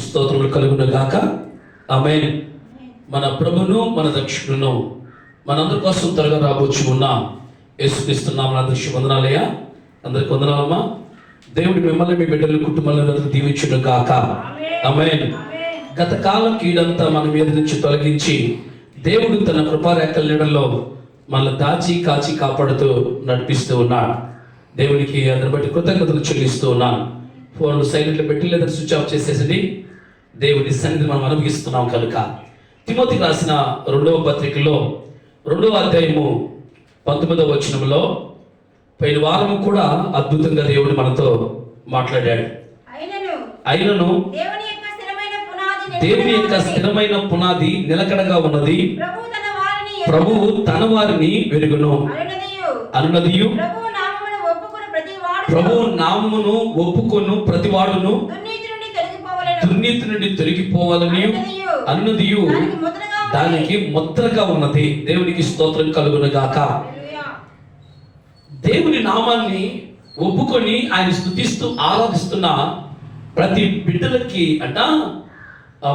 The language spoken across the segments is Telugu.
స్తోత్రములు కలుగును గాక. ఆమేన్. మన ప్రభును మన రక్షకుడును మనందరి కోసం త్వరగా రాబోచు ఉన్నాం. యేసుక్రీస్తు నామమున అందరికీ వందనాలయ్యా. అందరికి వందనాలమ్మా. దేవుడు మిమ్మల్ని మీ బిడ్డల కుటుంబాలను దీవించును గాక. ఆమేన్. గత కాలం కీడంతా మన మీద నుంచి తొలగించి దేవుడు తన కృపారేఖల నీడలో మనల్ని దాచి కాచి కాపాడుతూ నడిపిస్తూ ఉన్నాడు. దేవునికి అందరి బట్టి కృతజ్ఞతలు చెల్లిస్తూ ఉన్నాను. ఫోన్ సైలెంట్లో పెట్టి లేదా స్విచ్ ఆఫ్ చేసేసి దేవుని సన్నిధిని మనం అనుభవిస్తున్నాం కనుక తిమోతికి రాసిన 2వ పత్రికలో 2వ అధ్యాయము 19వ వచనంలో పైన వారము కూడా అద్భుతంగా దేవుడు మనతో మాట్లాడాడు. అయినను దేవుని యొక్క స్థిరమైన పునాది నిలకడగా ఉన్నది, ప్రభువు తన వారిని వెరుగును అనునదియు, ప్రభువు నామమును ఒప్పుకొను ప్రతివాడును దుర్నీతి నుండి తొలగిపోవాలని అనునదియు దానికి ముద్రగా ఉన్నది. దేవునికి స్తోత్రం కలుగును గాక. దేవుని నామాన్ని ఒప్పుకొని ఆయన స్తుతిస్తూ ఆరాధిస్తున్న ప్రతి బిడ్డలకి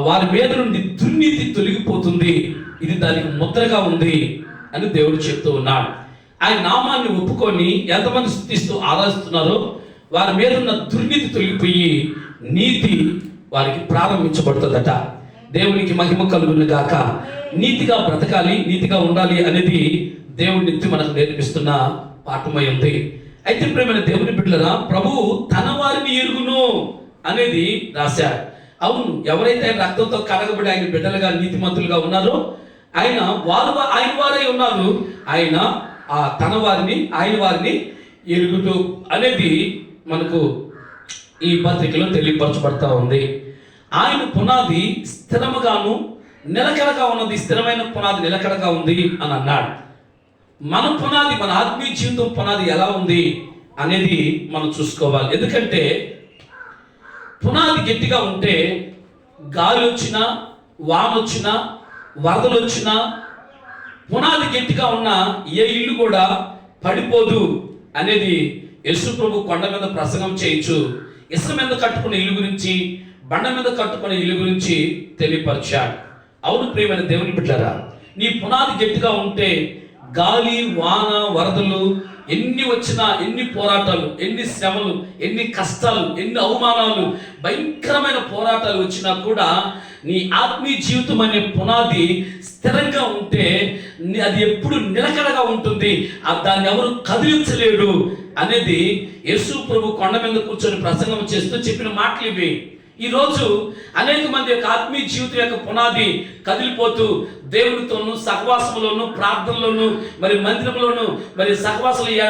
వారి మీద నుండి దుర్నీతి తొలగిపోతుంది. ఇది దానికి ముద్రగా ఉంది అని దేవుడు చెప్తూ ఉన్నాడు. ఆయన నామాన్ని ఒప్పుకొని ఎంతమంది స్తుతిస్తూ ఆరాధిస్తున్నారో వారి మీద ఉన్న దుర్నీతి తొలగిపోయి నీతి వారికి ప్రారంభించబడుతుందట. దేవునికి మహిమ కలుగును గాక. నీతిగా బ్రతకాలి, నీతిగా ఉండాలి అనేది దేవుడి నుంచి మనకు నేర్పిస్తున్న పాఠమై ఉంది. అయితే ప్రేమైన దేవుని బిడ్డలారా, ప్రభువు తన వారిని ఎరుగును అనేది రాశాడు. అవును, ఎవరైతే ఆయన రక్తంతో కడగబడి ఆయన బిడ్డలుగా నీతిమంతులుగా ఉన్నారో ఆయన వారై ఉన్నారు. ఆయన తన వారిని ఆయన వారిని ఎరుగుతూ అనేది మనకు ఈ పత్రికలో తెలియపరచబడతా ఉంది. ఆయన పునాది స్థిరముగాను నిలకడగా ఉన్నది, స్థిరమైన పునాది నిలకడగా ఉంది అని అన్నాడు. మన పునాది, మన ఆత్మీయ జీవితం పునాది ఎలా ఉంది అనేది మనం చూసుకోవాలి. ఎందుకంటే పునాది గట్టిగా ఉంటే గాలి వచ్చినా, వాన వచ్చినా, వరదలు వచ్చినా, పునాది గట్టిగా ఉన్న ఏ ఇల్లు కూడా పడిపోదు అనేది యేసు ప్రభు కొండ మీద ప్రసంగం చేయొచ్చు. ఇసుక మీద కట్టుకున్న ఇల్లు గురించి, బండ మీద కట్టుకున్న ఇల్లు గురించి తెలియపరిచాడు. అవును ప్రియమైన దేవుని బిడ్డలారా, నీ పునాది గట్టిగా ఉంటే గాలి, వాన, వరదలు ఎన్ని వచ్చినా, ఎన్ని పోరాటాలు, ఎన్ని శ్రమలు, ఎన్ని కష్టాలు, ఎన్ని అవమానాలు, భయంకరమైన పోరాటాలు వచ్చినా కూడా నీ ఆత్మీయ జీవితం అనే పునాది స్థిరంగా ఉంటే అది ఎప్పుడు నిలకడగా ఉంటుంది. దాన్ని ఎవరు కదిలించలేడు అనేది యేసు ప్రభు కొండ మీద కూర్చొని ప్రసంగం చేస్తూ చెప్పిన మాటలు ఇవి. ఈరోజు అనేక మంది యొక్క ఆత్మీయ జీవితం యొక్క పునాది కదిలిపోతూ దేవునితోనూ సహవాసంలోను, ప్రార్థనలోను, మరి మందిరంలోను, మరి సహవాసంలో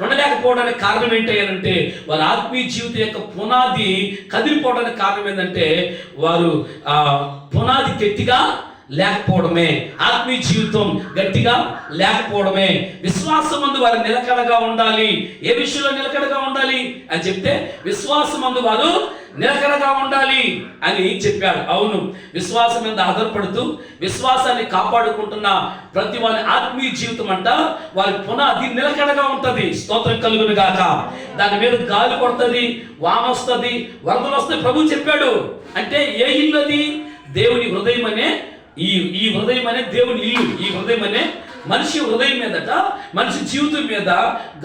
ఉండలేకపోవడానికి కారణం ఏంటంటే వారి ఆత్మీయ జీవితం యొక్క పునాది కదిలిపోవడానికి కారణం ఏంటంటే వారు పునాది గట్టిగా లేకపోవడమే, ఆత్మీయ జీవితం గట్టిగా లేకపోవడమే. విశ్వాసం మందు వారు నిలకడగా ఉండాలి. ఏ విషయంలో నిలకడగా ఉండాలి అని చెప్తే విశ్వాసం మందు వారు నిలకడగా ఉండాలి అని చెప్పాడు. అవును, విశ్వాసం మీద ఆధారపడుతూ విశ్వాసాన్ని కాపాడుకుంటున్న ప్రతి వారి ఆత్మీయ జీవితం వారి పునాది నిలకడగా ఉంటది. స్తోత్రం కలుగును గాక. దాని మీద గాలి కొడుతుంది, వాన వస్తుంది, వరదలు వస్తాయి. ప్రభు చెప్పాడు. అంటే ఏ ఇల్లు అది? దేవుని హృదయం అనే ఈ హృదయం అనే దేవుని ఇల్లు. ఈ హృదయం అనే మనిషి హృదయం మీదట, మనిషి జీవితం మీద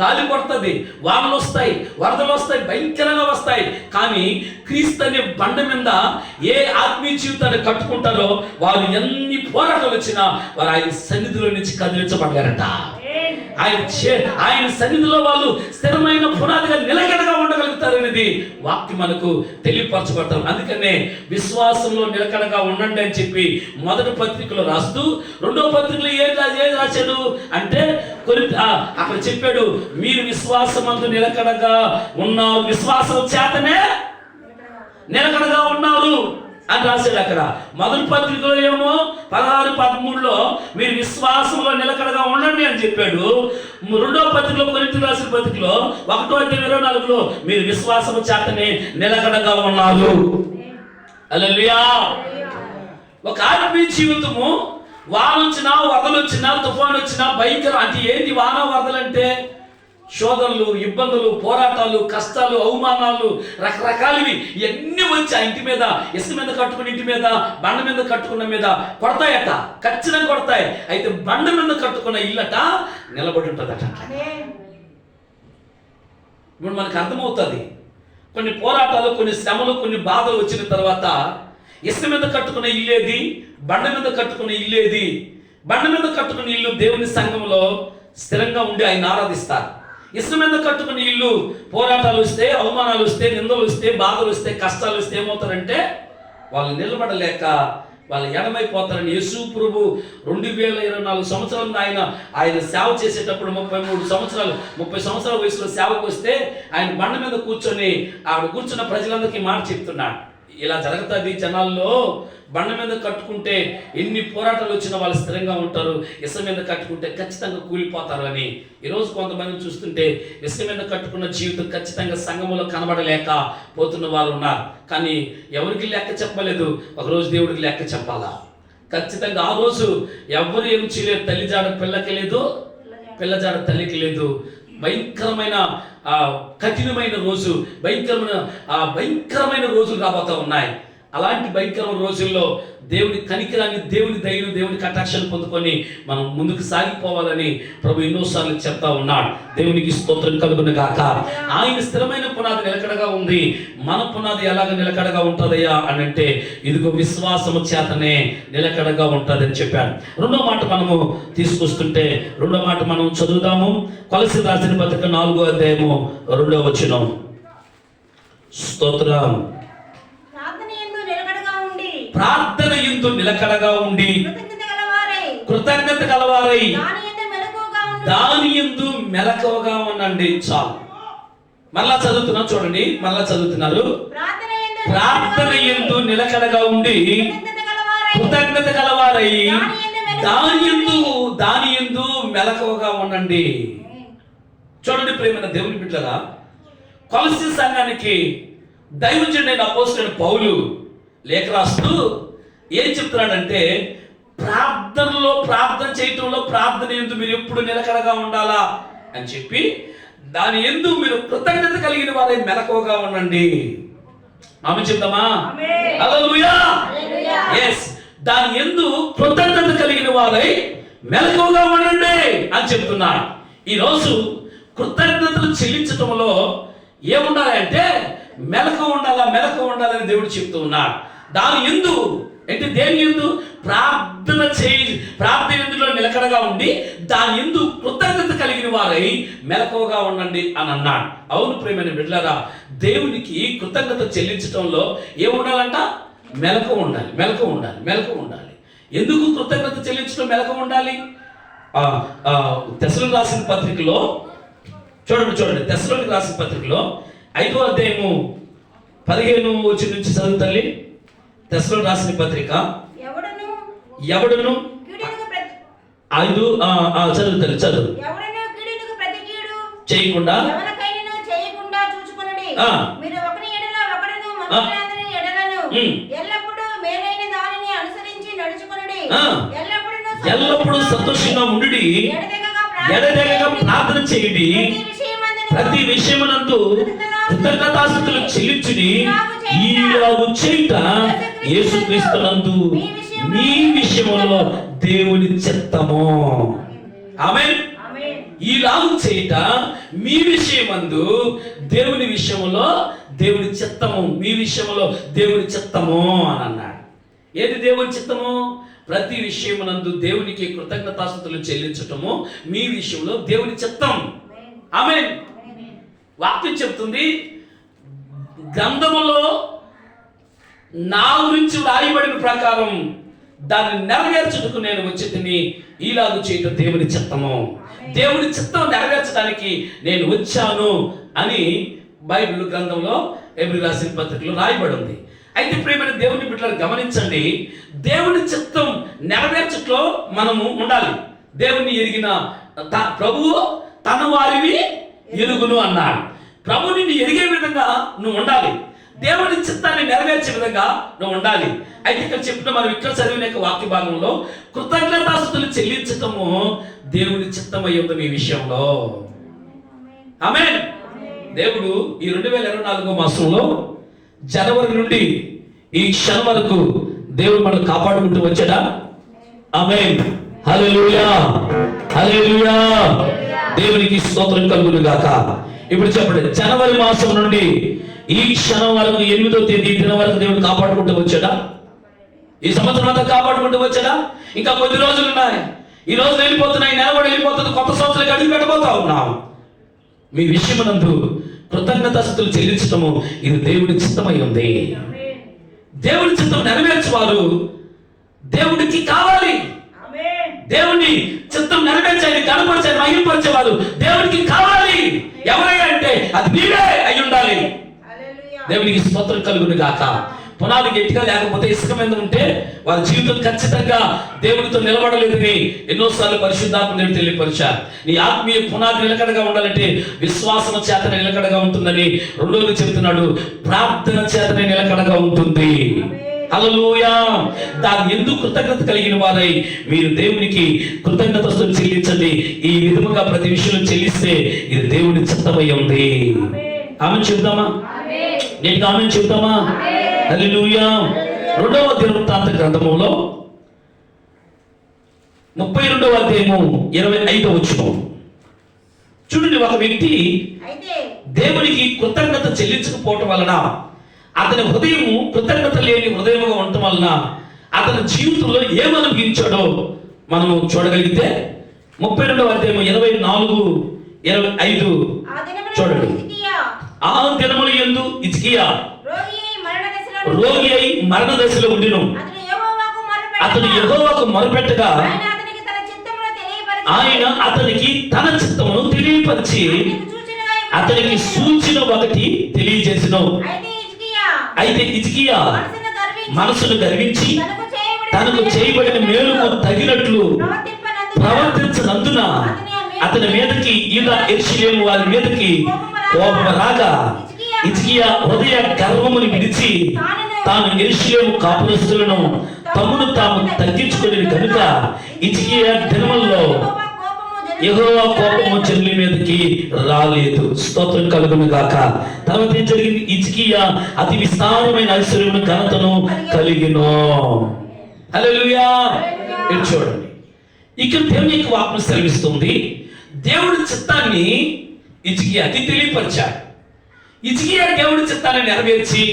గాలి కొడుతుంది, వానలు వస్తాయి, వరదలు వస్తాయి, భయంకరంగా వస్తాయి. కానీ క్రీస్తు అనే బండ మీద ఏ ఆత్మీయ జీవితాన్ని కట్టుకుంటారో వారు ఎన్ని పోరాటాలు వచ్చినా వారు ఆయన సన్నిధిలో నుంచి కదిలించబడ్డారట. ఆయన సన్నిధిలో వాళ్ళు స్థిరమైన పునాదిగా నిలకడగా ఉండగలుగుతారు అనేది వాక్యం మనకు తెలియపరచబడతాం. అందుకనే విశ్వాసంలో నిలకడగా ఉండండి అని చెప్పి మొదటి పత్రికలో రాస్తూ 2వ పత్రికలో ఏది రాశాడు అంటే అక్కడ చెప్పాడు, మీరు విశ్వాసమందు నిలకడగా ఉన్నారు, విశ్వాసం చేతనే నిలకడగా ఉన్నారు అని రాశాడు. అక్కడ మొదటి పత్రికలో ఏమో 16-13లో మీరు విశ్వాసంలో నిలకడగా ఉండండి అని చెప్పాడు. 2వ పత్రికలో, కొరింథీయులకు రాసిన పత్రికలో 1:24లో మీరు విశ్వాసము చేతనే నిలకడగా ఉన్నారు. హల్లెలూయా. ఒక ఆత్మీయ జీవితము వాన వచ్చినా, వరదలు వచ్చినా, తుఫాను వచ్చినా, భయంకరం అంటే ఏంటి వాన వరదలు అంటే శోధనలు, ఇబ్బందులు, పోరాటాలు, కష్టాలు, అవమానాలు, రకరకాలవి ఇవన్నీ వచ్చి ఆ ఇంటి మీద, ఇసుక మీద కట్టుకున్న ఇంటి మీద, బండ మీద కట్టుకున్న మీద కొడతాయట, ఖచ్చితంగా కొడతాయి. అయితే బండ మీద కట్టుకున్న ఇల్లట నిలబడి ఉంటుందట. ఇప్పుడు మనకు అర్థమవుతుంది, కొన్ని పోరాటాలు, కొన్ని శ్రమలు, కొన్ని బాధలు వచ్చిన తర్వాత ఇసుక మీద కట్టుకున్న ఇల్లేది, బండ మీద కట్టుకున్న ఇల్లేది? బండ మీద కట్టుకున్న ఇల్లు దేవుని సంఘంలో స్థిరంగా ఉండి ఆయన ఆరాధిస్తారు. ఇసుక మీద కట్టుకున్న ఇల్లు పోరాటాలు వస్తే, అవమానాలు వస్తే, నిందలు వస్తే, బాధలు వస్తే, కష్టాలు వస్తే ఏమవుతారంటే వాళ్ళు నిలబడలేక వాళ్ళు ఎడమైపోతారని యేసు ప్రభు 2024 సంవత్సరాలు ఆయన సేవ చేసేటప్పుడు 30 సంవత్సరాల వయసులో సేవకు వస్తే ఆయన బండ మీద కూర్చొని ఆవిడ కూర్చున్న ప్రజలందరికీ మాట చెప్తున్నాడు, ఇలా జరుగుతుంది జనాల్లో. బండ మీద కట్టుకుంటే ఎన్ని పోరాటాలు వచ్చినా వాళ్ళు స్థిరంగా ఉంటారు, ఇసుక మీద కట్టుకుంటే ఖచ్చితంగా కూలిపోతారు అని. ఈరోజు కొంతమంది చూస్తుంటే ఇసుక మీద కట్టుకున్న జీవితం ఖచ్చితంగా సంఘములో కనబడలేక పోతున్న వాళ్ళు ఉన్నారు. కానీ ఎవరికి లెక్క చెప్పలేదు, ఒకరోజు దేవుడికి లెక్క చెప్పాలా. ఖచ్చితంగా ఆ రోజు ఎవరు ఏం చేయలేదు. తల్లి జాడ పిల్లకి లేదు, పిల్ల జాడ తల్లికి లేదు. భయంకరమైన కఠినమైన రోజు, భయంకరమైన రోజులు రాబోతూ ఉన్నాయి. అలాంటి భయంకరమైన రోజుల్లో దేవుని కనికరాన్ని, దేవుని దయను, దేవుని కటాక్షాన్ని పొందుకొని మనం ముందుకు సాగిపోవాలని ప్రభు ఎన్నోసార్లు చెప్తా ఉన్నాడు. దేవునికి స్తోత్రం కలుగును గాక. ఆయన స్థిరమైన పునాది నిలకడగా ఉంది. మన పునాది ఎలాగ నిలకడగా ఉంటుందయ్యా అని అంటే, ఇదిగో విశ్వాసము చేతనే నిలకడగా ఉంటుందని చెప్పాడు. రెండో మాట మనము తీసుకొస్తుంటే, రెండో మాట మనం చదువుదాము. కొలస్సీయులకు రాసిన పత్రిక 4వ అధ్యాయము 2వ వచనం. స్తోత్రం. ప్రార్థన యందు నిలకడగా ఉండి కృతజ్ఞత గలవారై దాని యందు మెలకువగా ఉండండి. చాలు. మళ్ళా చదువుతున్నారు, చూడండి, మళ్ళా చదువుతున్నారు. ప్రార్థన యందు నిలకడగా ఉండి కృతజ్ఞత గలవారై దాని యందు మెలకువగా ఉండండి. చూడండి ప్రియమైన దేవుని బిడ్డలారా, కొలస్సీ సంఘానికి దైవజనుడైన అపోస్తలుడైన పౌలు లేఖ రాస్తూ ఏం చెప్తున్నాడంటే, ప్రార్థన చేయటంలో, ప్రార్థన యందు మీరు ఎప్పుడు నిలకడగా ఉండాలా అని చెప్పి, దాని యందు మీరు కృతజ్ఞత కలిగిన వారే మెలకువగా ఉండండి. ఆమె చెప్తామా? హల్లెలూయా. yes, దాని యందు కృతజ్ఞత కలిగిన వారై మెలకువగా ఉండండి అని చెప్తున్నాడు. ఈరోజు కృతజ్ఞతలు చెల్లించటంలో ఏముండాలి అంటే మెలకువ ఉండాలని దేవుడు చెప్తూ ఉన్నాడు. దాని యందు అంటే దేని యందు? ప్రార్థన యందులో నిలకడగా ఉండి దాని యందు కృతజ్ఞత కలిగిన వారై మెలకువగా ఉండండి అని అన్నాడు. అవును ప్రియమైన బిడ్డలారా, దేవునికి కృతజ్ఞత చెల్లించడంలో ఏముండాలంట? మెలకువ ఉండాలి. ఎందుకు కృతజ్ఞత చెల్లించడం మెలకువ ఉండాలి? తెస్సలోనికీయులకు రాసిన పత్రికలో చూడండి, తెస్సలోనికీయులకు రాసిన పత్రికలో 5వ అధ్యాయము 15వ వచనం నుంచి చదువు తల్లి. తెస్సలోనికీయులకు రాసిన పత్రిక ఎవడును 5 చదువు తల్లి, చదువు. చేయకుండా ఎల్లప్పుడూ సంతోషంగా ఉండుడి, ఎడతెగక ప్రార్థన చేయండి, ప్రతి విషయమునందు కృతజ్ఞతాస్తుతులు చెల్లించుడి. ఈలాగు చేయుట యేసుక్రీస్తునందు మీ విషయములో దేవుని చిత్తము. ఆమేన్. ఈలాగు చేయుట మీ విషయమందు దేవుని విషయములో దేవుని చిత్తము, మీ విషయములో దేవుని చిత్తము అని అన్నాడు. ఏది దేవుని చిత్తము? ప్రతి విషయమునందు దేవునికి కృతజ్ఞతాస్తుతులు చెల్లించటము మీ విషయంలో దేవుని చిత్తం. ఆమేన్. వాక్యం చెప్తుంది, గ్రంథములో నా గురించి రాయబడిన ప్రకారం దాన్ని నెరవేర్చుటకు నేను వచ్చి తిని, ఈలాగు చేయటం దేవుని చిత్తము. దేవుని చిత్తం నెరవేర్చడానికి నేను వచ్చాను అని బైబిల్ గ్రంథంలో ఎబ్రీ రాసిన పత్రికలో రాయబడి ఉంది. అయితే ప్రియమైన దేవుని బిడ్డలను గమనించండి, దేవుని చిత్తం నెరవేర్చట్లో మనము ఉండాలి. దేవుని ఎరిగిన ప్రభువు తన వారిని ఎరుగును అన్నాడు. ప్రభు నిన్ను ఎరిగే విధంగా నువ్వు ఉండాలి, దేవుని చిత్తాన్ని నెరవేర్చే విధంగా నువ్వు ఉండాలి. అయితే ఇక్కడ చెప్పిన మనం ఇక్కడ చదివిన వాక్య భాగంలో కృతజ్ఞతాస్తుతులు చెల్లించటము దేవుని చిత్తమై ఉంది మీ విషయంలో. ఆమేన్. దేవుడు ఈ 2024 మాసంలో జనవరి నుండి ఈ క్షణం వరకు దేవుడు మనం కాపాడుకుంటూ వచ్చాడా? ఆమేన్. హల్లెలూయా, హల్లెలూయా. దేవునికి స్తోత్రం కలుగును గాక. ఇప్పుడు చెప్పండి, జనవరి మాసం నుండి ఈ క్షణం వరకు 8వ తేదీ దినం వరకు దేవుడు కాపాడుకుంటూ వచ్చాడా? ఈ సంవత్సరం అంతా కాపాడుకుంటూ వచ్చాడా? ఇంకా కొద్ది రోజులు ఉన్నాయి. ఈ రోజు వెళ్ళిపోతున్నాయి, నెల కూడా వెళ్ళిపోతుంది, కొత్త సంవత్సరానికి అడుగు పెట్టబోతా ఉన్నాం. మీ విషయమునందు కృతజ్ఞతాస్తుతులు చెల్లించటము ఇది దేవుడి చిత్తమై ఉంది. దేవుడి చిత్తం నెరవేర్చేవారు దేవుడికి కావాలి. దేవుని చిత్తం నెరవేర్చాలి, కనపరిచాలి, మహిమపరిచేవారు దేవుడికి కావాలి. ఎవరైనా అంటే అది నీవే అయి ఉండాలి. దేవునికి స్తోత్రం కలుగును గాక. పునాది గట్టిగా లేకపోతే ఇసుక మీద ఉంటే వారి జీవితం ఖచ్చితంగా దేవుడితో నిలబడలేదని ఎన్నోసార్లు పరిశుద్ధాత్మ దేవుడు తెలియపరిచారు. నీ ఆత్మీయ పునాది నిలకడగా ఉండాలంటే విశ్వాసం చేతనే నిలకడగా ఉంటుందని రెండోది చెబుతున్నాడు, ప్రార్థన చేతనే నిలకడగా ఉంటుంది. హల్లెలూయా. దాన్ని ఎందుకు కృతజ్ఞత కలిగిన వారై మీరు దేవునికి కృతజ్ఞతలు చెల్లించండి. ఈ విధముగా ప్రతి విషయంలో చెల్లిస్తే ఇది దేవుడి చిత్తమై ఉంది. ఆమెను చెబుతామా? నేను ఆమెను చెబుతామా? హల్లెలూయా. 2వ దినవృత్తాంత గ్రంథములో 32వ అధ్యాయము 25వ వచనం చూడండి. ఒక వ్యక్తి దేవునికి కృతజ్ఞత చెల్లించకపోవటం వలన అతని హృదయము కృతజ్ఞత లేని హృదయముగా ఉండటం వలన అతని జీవితంలో ఏమనుభవించాడో మనము చూడగలిగితే 32వ అధ్యాయము 24, 25 చూడండి. ఆ దినముల యందు హిజ్కియా రోగి అయి మరణ దశలో ఉండిను. అతడు యెహోవాకు మొరపెట్టగా ఆయన అతనికి తన చిత్తమును తెలియపరిచి అతనికి సూచన ఒకటి తెలియజేసెను. అయితే హిజ్కియా మనసును గర్వించి తనకు చేయబడిన మేలుకు తగినట్లు ప్రవర్తించనందున అతని మీదకి యెరూషలేము వారి మీదకి కోపం రాగా హిజ్కియా హృదయ గర్వమును విడిచి తాను యెరూషలేము కాపురస్తులను తమను తాము తగ్గించుకునేది కనుక హిజ్కియా దినముల్లో యెహోవా కోపము జనుల మీదకి రాలేదు. స్తోత్రం కలుగును గాక. తర్వాత ఏం జరిగింది? హిజ్కియా అతి విస్తారమైన ఐశ్వర్యమును ఘనతను కలిగినో. హల్లెలూయా. చూడండి, ఇక్కడ దేవుని యొక్క వాక్యం సెలవిస్తుంది. దేవుడి చిత్తాన్ని హిజ్కియాకి తెలియపరిచాడు. హిజ్కియా దేవుడి చిత్తాన్ని నెరవేర్చి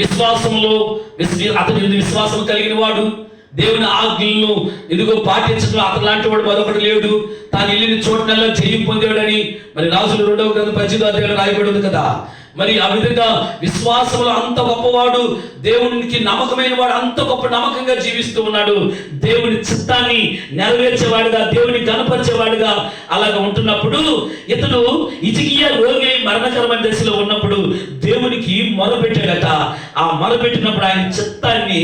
విశ్వాసంలో అతని విశ్వాసం కలిగిన వాడు, దేవుని ఆజ్ఞలను ఇదిగో పాటించడం అతను లాంటి వాడు మరొకటి లేడు. తాను వెళ్ళిన చోటనల్లా జయం పొందాడని మరి రాజులు 2వ గ్రంథం 18వ అధ్యాయంలో రాయబడి ఉంది కదా. మరి ఆ విధంగా విశ్వాసంలో అంత గొప్పవాడు, దేవునికి నమ్మకమైన వాడు, అంత గొప్ప నమ్మకంగా జీవిస్తూ ఉన్నాడు. దేవుని చిత్తాన్ని నెరవేర్చేవాడుగా, దేవుని కనపరిచేవాడుగా అలాగా ఉంటున్నప్పుడు ఇతడు హిజ్కియా రోగి మరణకరమైన దశలో ఉన్నప్పుడు దేవునికి మొరపెట్టాడట. ఆ మొరపెట్టినప్పుడు ఆయన చిత్తాన్ని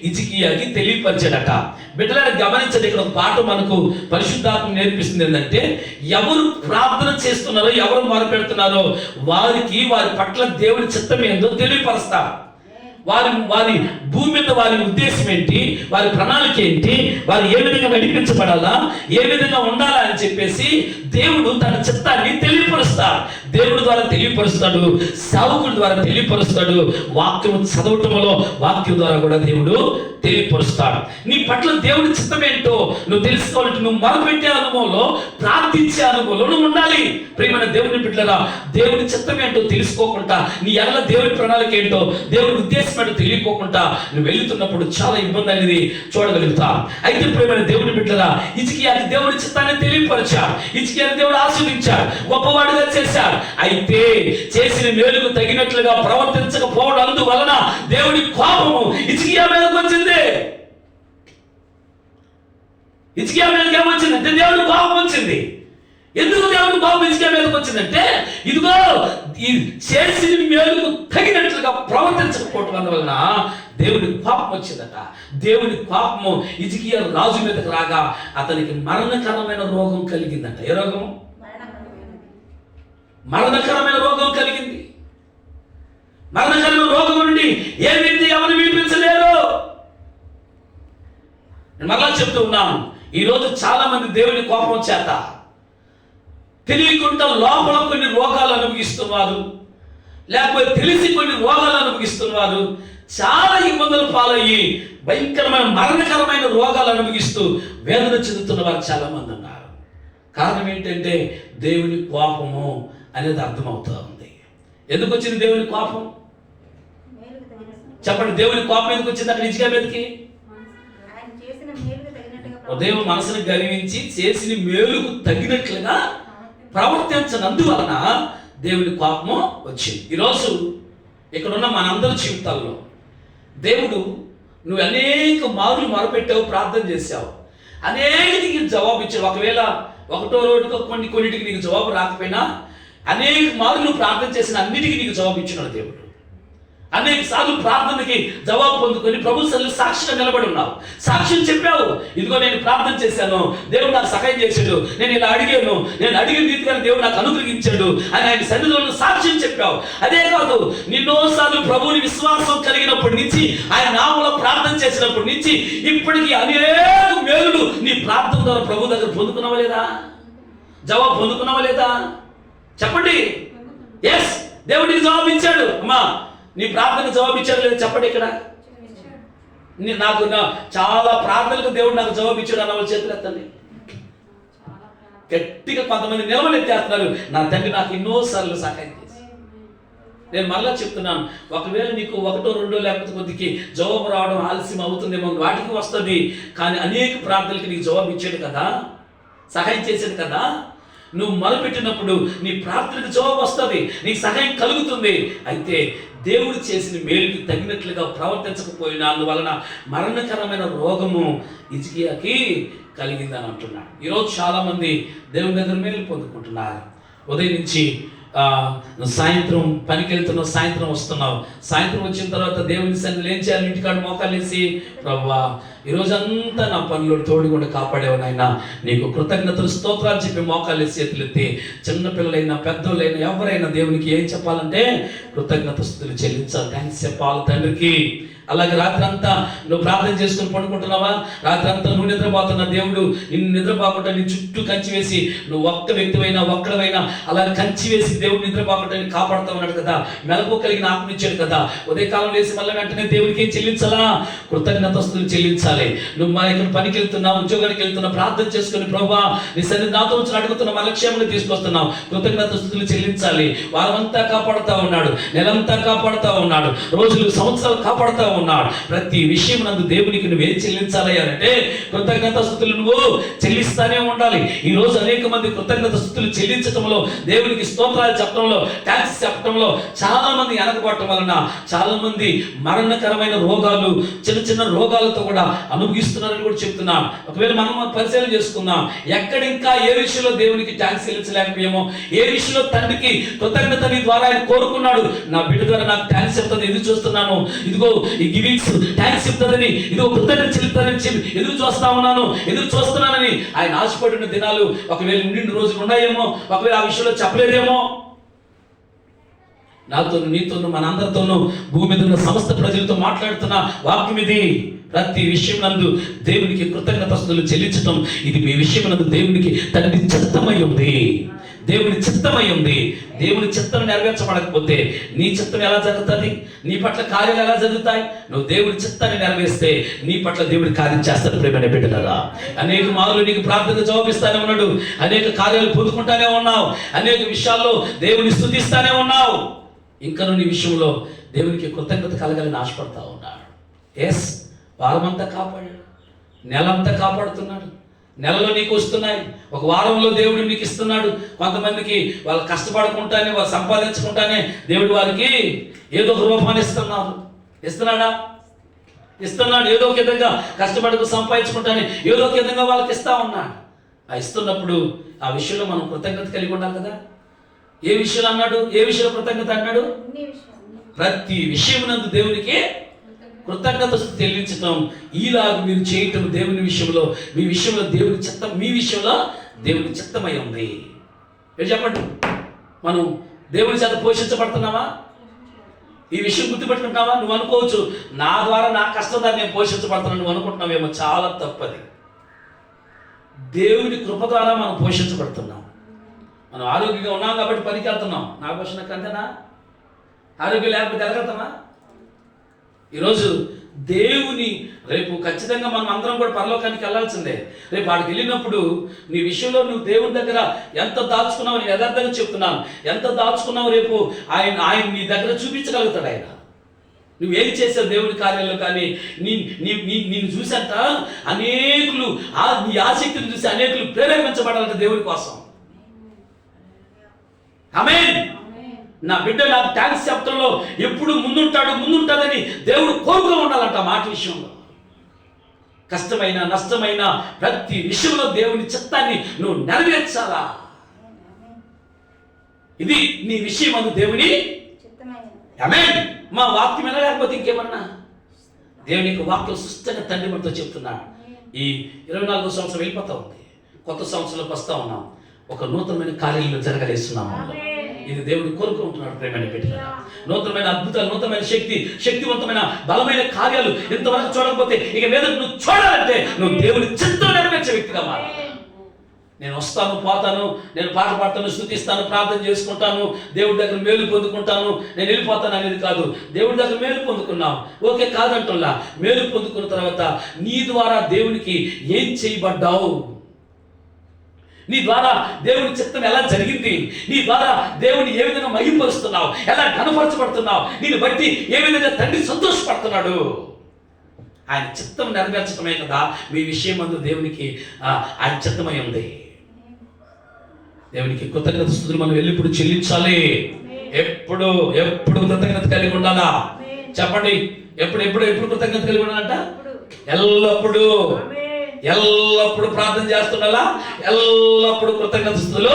హిజ్కియాకి తెలియపరిచాడట. బిడ్డలను గమనించండి, ఇక్కడ ఒక పాట మనకు పరిశుద్ధాత్మ నేర్పిస్తుంది. ఏంటంటే ఎవరు ప్రార్థన చేస్తున్నారో, ఎవరు మొరపెడుతున్నారో వారికి వారి పట్ల దేవుని చిత్తం ఏందో తెలియపరుస్తారు. వారి భూమి మీద వారి ఉద్దేశం ఏంటి, వారి ప్రణాళిక ఏంటి, వారు ఏ విధంగా నడిపించబడాలా, ఏ విధంగా ఉండాలా అని చెప్పేసి దేవుడు తన చిత్తాన్ని తెలియపరుస్తాడు. దేవుడు ద్వారా తెలియపరుస్తాడు, సేవకుల ద్వారా తెలియపరుస్తాడు, వాక్యం చదవటంలో వాక్యం ద్వారా కూడా దేవుడు తెలియపరుస్తాడు. నీ పట్ల దేవుడి చిత్తం ఏంటో నువ్వు తెలుసుకోవాలంటే నువ్వు మొదలుపెట్టే అనుభవంలో, ప్రార్థించే అనుభవంలో నువ్వు ఉండాలి. ప్రియమైన దేవుని బిడ్డలారా, దేవుడి చిత్తం ఏంటో తెలుసుకోకుండా, నీ ఎడల దేవుడి ప్రణాళిక ఏంటో, దేవుడి ఉద్దేశం ఏంటో తెలియకోకుండా నువ్వు వెళుతున్నప్పుడు చాలా ఇబ్బంది అనేది చూడగలుగుతా. అయితే ప్రియమైన దేవుని బిడ్డలారా, హిజ్కియాకి దేవుడి చిత్తాన్ని తెలియపరిచాడు, హిజ్కియాని దేవుడు ఆశీర్వదించాడు, గొప్పవాడుగా చేశాడు. అయితే చేసిన మేలుకు తగినట్లుగా ప్రవర్తించకపోవడం వలన దేవుడి కోపము హిజ్కియా మీదకి వచ్చింది. హిజ్కియా మీదకి ఏమొచ్చిందంటే దేవుడి కోపం వచ్చింది. ఎందుకు దేవుడి కోపం హిజ్కియా మీదకి వచ్చిందంటే, ఇదిగో ఈ చేసిన మేలుకు తగినట్లుగా ప్రవర్తించకపోవడం వలన దేవుడి కోపం వచ్చిందట. దేవుడి కోపము హిజ్కియా రాజు మీదకి రాగా అతనికి మరణకరమైన రోగం కలిగిందట. ఏ రోగము? మరణకరమైన రోగం కలిగింది. మరణకరమైన రోగం నుండి ఏ వ్యక్తి ఎవరు విడిపించలేరు. నేను మరలా చెప్తూ ఉన్నాను, ఈరోజు చాలా మంది దేవుని కోపం చేత తెలియకుండా లోపల కొన్ని రోగాలు అనుభవిస్తున్నారు, లేకపోతే తెలిసి కొన్ని రోగాలు అనుభవిస్తున్నారు, చాలా ఇబ్బందులు పాలయ్యి భయంకరమైన మరణకరమైన రోగాలు అనుభవిస్తూ వేదన చెందుతున్న వారు చాలా మంది ఉన్నారు. కారణం ఏంటంటే దేవుని కోపము అనేది అర్థమవుతూ ఉంది. ఎందుకు వచ్చింది దేవుని కోపం? చెప్పండి, దేవుని కోపం ఎందుకు వచ్చింది అక్కడ ఇజ్జియా మీదకి? ఉదయం మనసును గర్వించి చేసిన మేలుకు తగినట్లుగా ప్రవర్తించనందువలన దేవుని కోపము వచ్చింది. ఈరోజు ఇక్కడున్న మనందరి జీవితాల్లో దేవుడు, నువ్వు అనేక మార్లు మొరపెట్టావు, ప్రార్థన చేశావు, అనేటికి జవాబు ఇచ్చావు. ఒకవేళ ఒకటో రోజుకో కొన్నిటికి నీకు జవాబు రాకపోయినా అనేక మార్లు నువ్వు ప్రార్థన చేసిన అన్నిటికీ నీకు జవాబు ఇచ్చినాడు దేవుడు. అనేక సార్లు ప్రార్థనకి జవాబు పొందుకొని ప్రభు సన్నిధిలో సాక్షిగా నిలబడి ఉన్నావు, సాక్ష్యం చెప్పావు. ఇదిగో నేను ప్రార్థన చేశాను, దేవుడు నాకు సహాయం చేశాడు, నేను ఇలా అడిగాను, నేను అడిగిన రీతిగా దేవుడు నాకు అనుగ్రహించాడు అని ఆయన సన్నిధిలో సాక్ష్యం చెప్పావు. అదే కాదు, ఎన్నోసార్లు ప్రభువుని విశ్వాసం కలిగినప్పటి నుంచి, ఆయన నామములో ప్రార్థన చేసినప్పటి నుంచి ఇప్పటికీ అనేక మేలులు నీ ప్రార్థన ద్వారా ప్రభు దగ్గర పొందుకున్నావా లేదా? జవాబు పొందుకున్నావా లేదా? చెప్పండి. ఎస్, దేవుడికి జవాబు ఇచ్చాడు. అమ్మా, నీ ప్రార్థనకు జవాబు ఇచ్చాడు లేదా? చెప్పండి. ఇక్కడ నాకు చాలా ప్రార్థనలకు దేవుడు నాకు జవాబు ఇచ్చాడు అన్న వాళ్ళ చేతులు ఎత్తండి. గట్టిగా కొంతమంది నిలవలెత్తేస్తున్నారు, నా తండ్రి నాకు ఎన్నోసార్లు సహాయం చేసి. నేను మళ్ళా చెప్తున్నాను, ఒకవేళ నీకు ఒకటో రెండో లేకపోతే కొద్దికి జవాబు రావడం ఆలస్యం అవుతుందేమో, వాటికి వస్తుంది. కానీ అనేక ప్రార్థనలకి నీకు జవాబు ఇచ్చాడు కదా, సహాయం చేశాడు కదా. నువ్వు మొదలుపెట్టినప్పుడు నీ ప్రార్థనకు జవాబు వస్తుంది, నీకు సహాయం కలుగుతుంది. అయితే దేవుడు చేసిన మేలుకి తగినట్లుగా ప్రవర్తించకపోయినా అందువలన మరణకరమైన రోగము హిజ్కియాకి కలిగిందని అంటున్నాడు. ఈరోజు చాలామంది దేవుని దగ్గర మేలు పొందుకుంటున్నారు. ఉదయం నుంచి సాయంత్రం పనికి వెళ్తున్నావు, సాయంత్రం వస్తున్నావు, సాయంత్రం వచ్చిన తర్వాత దేవుని సన్నిధిలో ఏం చేయాలి? ఇంటికాడ మోకాలు వేసి, ప్రభువా ఈరోజంతా నా పనులు తోడుగుండా కాపాడేవు నాయనా, నీకు కృతజ్ఞతలు స్తోత్రాలు చెప్పి మోకాలు వేసి చేతులు ఎత్తి, చిన్నపిల్లలైనా పెద్దోళ్ళైనా ఎవరైనా దేవునికి ఏం చెప్పాలంటే కృతజ్ఞత స్తుతులు చెల్లించాలి, థ్యాంక్స్ చెప్పాలి తండ్రికి. అలాగే రాత్రి అంతా నువ్వు ప్రార్థన చేసుకుని పడుకుంటున్నావా? రాత్రి అంతా నువ్వు నిద్రపోతున్నా, దేవుడు నిన్ను నిద్రపోకుండా నీ చుట్టూ కంచి వేసి, నువ్వు ఒక్క వ్యక్తివైనా ఒక్కడవైనా అలాగే కంచి వేసి దేవుడు నిద్రపోకుండా కాపాడుతూ ఉన్నాడు కదా, మెలకు కలిగిన ఆత్మనిచ్చాడు కదా. ఉదయకాలం వేసి మళ్ళీ వెంటనే దేవుడికి చెల్లించాలా? కృతజ్ఞతస్తులు చెల్లించాలి. నువ్వు మా ఇక్కడ పనికి వెళ్తున్నావు, ఉద్యోగానికి వెళ్తున్నావు, ప్రార్థన చేసుకుని ప్రభువా నీ సన్నిధి నాతో వచ్చి అడుగుతున్నా, మన లక్ష్యంలో తీసుకొస్తున్నావు, కృతజ్ఞతస్తులు చెల్లించాలి. వారమంతా కాపాడుతూ ఉన్నాడు, నెలంతా కాపాడుతూ ఉన్నాడు, రోజులు సంవత్సరాలు కాపాడుతూ ఉన్నాడు. ప్రతి విషయం నందు దేవునికి నువ్వేం చెల్లించాలి అంటే కృతజ్ఞత స్తుతులు నువ్వు చెల్లిస్తానే ఉండాలి. ఈ రోజు అనేక మంది కృతజ్ఞత స్తుతులు చెల్లించడంలో, దేవునికి స్తోత్రాలు చెప్పడంలో, థాంక్స్ చెప్పడంలో చాలా మంది వెనకబడటం వలన చాలా మంది మరణకరమైన రోగాలు, చిన్న చిన్న రోగాలతో కూడా అనుభవిస్తున్నారని కూడా చెప్తున్నాం. ఒకవేళ మనం పరిశీలన చేసుకుందాం, ఎక్కడ ఇంకా ఏ విషయంలో దేవునికి థాంక్స్ చెల్లించలేకపోయామో, ఏ విషయంలో తండ్రికి కృతజ్ఞత నీ ద్వారా ఆయన కోరుకున్నాడు, నా బిడ్డ ద్వారా నాకు థాంక్స్ చెప్తుంది, ఎదురు చూస్తున్నాను, ఇదిగో ఈ గివింగ్స్ థాంక్స్ చెప్తానని, ఇదిగో కృతజ్ఞత చెల్లిస్తానని చెప్పి ఎదురు చూస్తున్నానని ఆయన ఆశపడిన దినాలు ఒకవేళ నిండు రోజులు ఉన్నాయేమో, ఒకవేళ ఆ విషయంలో చెప్పలేదేమో. నాతోను నీతోను మనందరితోనూ భూమి మీద ఉన్న సమస్త ప్రజలతో మాట్లాడుతున్న వాక్యం ఇది. ప్రతి విషయం నందు దేవునికి కృతజ్ఞతస్తులు చెల్లించడం, ఇది మీ విషయం నందు దేవునికి తండ్రి చిత్తమై ఉంది, దేవుని చిత్తమై ఉంది. దేవుని చిత్తం నెరవేర్చబడకపోతే నీ చిత్తం ఎలా జరుగుతుంది? నీ పట్ల కార్యాలు ఎలా జరుగుతాయి? నువ్వు దేవుని చిత్తాన్ని నెరవేరిస్తే నీ పట్ల దేవుడి కార్యం చేస్తాడు. ప్రేమైన బిడ్డలారా, అనేక మార్లు నీకు ప్రార్థన జవాబిస్తానే ఉన్నాడు, అనేక కార్యాలు పొందుకుంటానే ఉన్నావు, అనేక విషయాల్లో దేవుని స్తుతిస్తానే ఉన్నావు. ఇంకా నీ విషయంలో దేవునికి కృతజ్ఞత కలగాలని ఆశపడతా ఉన్నాడు. ఎస్, వారమంతా కాపాడాడు, నెలంతా కాపాడుతున్నాడు, నెలలో నీకు వస్తున్నాయి, ఒక వారంలో దేవుడు నీకు ఇస్తున్నాడు. కొంతమందికి వాళ్ళు కష్టపడుకుంటానే, వాళ్ళు సంపాదించుకుంటానే దేవుడు వారికి ఏదో ఒక రూపాన్ని ఇస్తున్నాడు. ఏదో ఒక విధంగా కష్టపడుకు సంపాదించుకుంటానే ఏదో ఒక విధంగా వాళ్ళకి ఇస్తా ఉన్నాడు. ఆ ఇస్తున్నప్పుడు ఆ విషయంలో మనం కృతజ్ఞత కలిగి ఉండాలి కదా. ఏ విషయంలో అన్నాడు? ఏ విషయంలో కృతజ్ఞత అన్నాడు? ప్రతి విషయం నందు దేవునికి కృతజ్ఞత చెల్లించటం, ఈలాగా మీరు చేయటం దేవుని విషయంలో, మీ విషయంలో దేవుని చిత్తం, మీ విషయంలో దేవుని చిత్తమై ఉంది. మీరు చెప్పండి, మనం దేవుని చేత పోషించబడుతున్నావా? ఈ విషయం గుర్తుపెట్టుకుంటావా? నువ్వు అనుకోవచ్చు, నా ద్వారా నా కష్టం ద్వారా నేను పోషించబడుతున్నాను నువ్వు అనుకుంటున్నావేమో. చాలా తప్పది. దేవుని కృప ద్వారా మనం పోషించబడుతున్నాం. మనం ఆరోగ్యంగా ఉన్నాం కాబట్టి పనికి వెళ్తున్నాం. నా క్వశ్చన్ అంతేనా? ఆరోగ్యం లేకపోతే వెళ్ళగలుగుతామా? ఈరోజు దేవుని రేపు ఖచ్చితంగా మనం అందరం కూడా పరలోకానికి వెళ్ళాల్సిందే. రేపు వాడికి వెళ్ళినప్పుడు నీ విషయంలో నువ్వు దేవుని దగ్గర ఎంత దాచుకున్నావు, నేను యథార్థంగా చెప్తున్నాను, ఎంత దాచుకున్నావు రేపు ఆయన నీ దగ్గర చూపించగలుగుతాడు. ఆయన నువ్వేం చేసావు దేవుని కార్యాలయంలో. కానీ నేను చూసంట అనేకులు నీ ఆసక్తిని చూసి అనేకులు ప్రేరేపించబడాలంట దేవుని కోసం. ఆమేన్. నా బిడ్డ నాకు థ్యాంక్స్ చెప్పడంలో ఎప్పుడు ముందుంటాడని దేవుడు కోరుతూ ఉండాలంట. మాట విషయంలో కష్టమైన నష్టమైన ప్రతి విషయంలో దేవుని చిత్తాన్ని నువ్వు నెరవేర్చాలా. ఇది నీ విషయం అందు దేవుని. ఆమేన్. మా వాక్యం లేకపోతే ఇంకేమన్నా దేవుని యొక్క వాక్యం సుస్థంగా తండ్రి మనతో చెప్తున్నాడు. ఈ 24వ సంవత్సరం వెళ్ళిపోతా ఉంది, కొత్త సంవత్సరంలోకి వస్తా ఉన్నాం. ఒక నూతనమైన కార్యాలను జరగలేస్తున్నాము. ఇది దేవుడు కోరుకుంటున్నాడు. ప్రేమైన బిడ్డలారా, నూతనమైన అద్భుతాలు, నూతనమైన శక్తివంతమైన బలమైన కార్యాలు ఇంతవరకు చూడకపోతే ఇక మీద నువ్వు చూడాలంటే నువ్వు దేవుని చిత్తం నెరవేర్చే వ్యక్తిగా మారాలి. నేను వస్తాను, పోతాను, నేను పాట పాడతాను, స్తుతిస్తాను, ప్రార్థన చేసుకుంటాను, దేవుడి దగ్గర మేలు పొందుకుంటాను, నేను వెళ్ళిపోతాను అనేది కాదు. దేవుడి దగ్గర మేలు పొందుకున్నావు, ఓకే, కాదంటున్నా. మేలు పొందుకున్న తర్వాత నీ ద్వారా దేవునికి ఏం చేయబడ్డావు, నీ ద్వారా దేవుని చిత్తం ఎలా జరిగింది, నీ ద్వారా దేవుని ఏ విధంగా మహిమపరుస్తున్నావు, ఎలా ఘనపరచబడుతున్నావు, దీన్ని బట్టి ఏ విధంగా తండ్రి సంతోషపడుతున్నాడు. ఆయన చిత్తం నెరవేర్చడమే కదా మీ విషయం అందు దేవునికి ఆయన చిత్తమై ఉంది. దేవునికి కృతజ్ఞత స్తుతులు మనం ఎల్లప్పుడూ చెల్లించాలి. ఎప్పుడు కృతజ్ఞత కలిగి ఉండాలా? చెప్పండి. ఎప్పుడు కృతజ్ఞత కలిగి ఉండాలంట? ఎల్లప్పుడు ప్రార్థన చేస్తుండాలా, ఎల్లప్పుడు కృతజ్ఞత స్తుతులు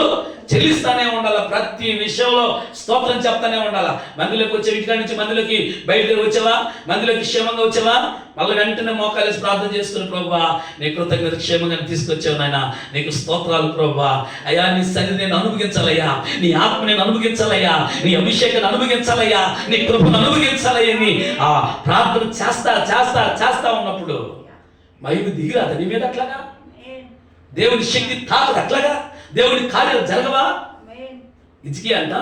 చెల్లిస్తానే ఉండాలా. ప్రతి విషయంలో స్తోత్రం చెప్తానే ఉండాలా. మందిలోకి వచ్చే ఇంటికాడి నుంచి మందిలోకి బయలుదేరి వచ్చావా, మందిలోకి క్షేమంగా వచ్చావా, మళ్ళీ వెంటనే మోకాలేసి ప్రార్థన చేసుకుని, ప్రభువా నీ కృతజ్ఞత క్షేమంగా తీసుకొచ్చావు నాయన, నీకు స్తోత్రాలు ప్రభువా. అయ్యా నీ సన్నిధిని నేను అనుభవించాలయ్యా, నీ ఆత్మ నేను అనుభవించాలయ్యా, నీ అభిషేకాన్ని అనుభవించాలయ్యా, నీ కృపను అనుభవించాలయ్యా అని ఆ ప్రార్థన చేస్తా ఉన్నప్పుడు మహిమ దిగిరాదు నీ మీద. అట్లాగా దేవుని శక్తి తాకదు, అట్లాగా దేవుని కార్యాలు జరగవా? హిజ్కియా అంట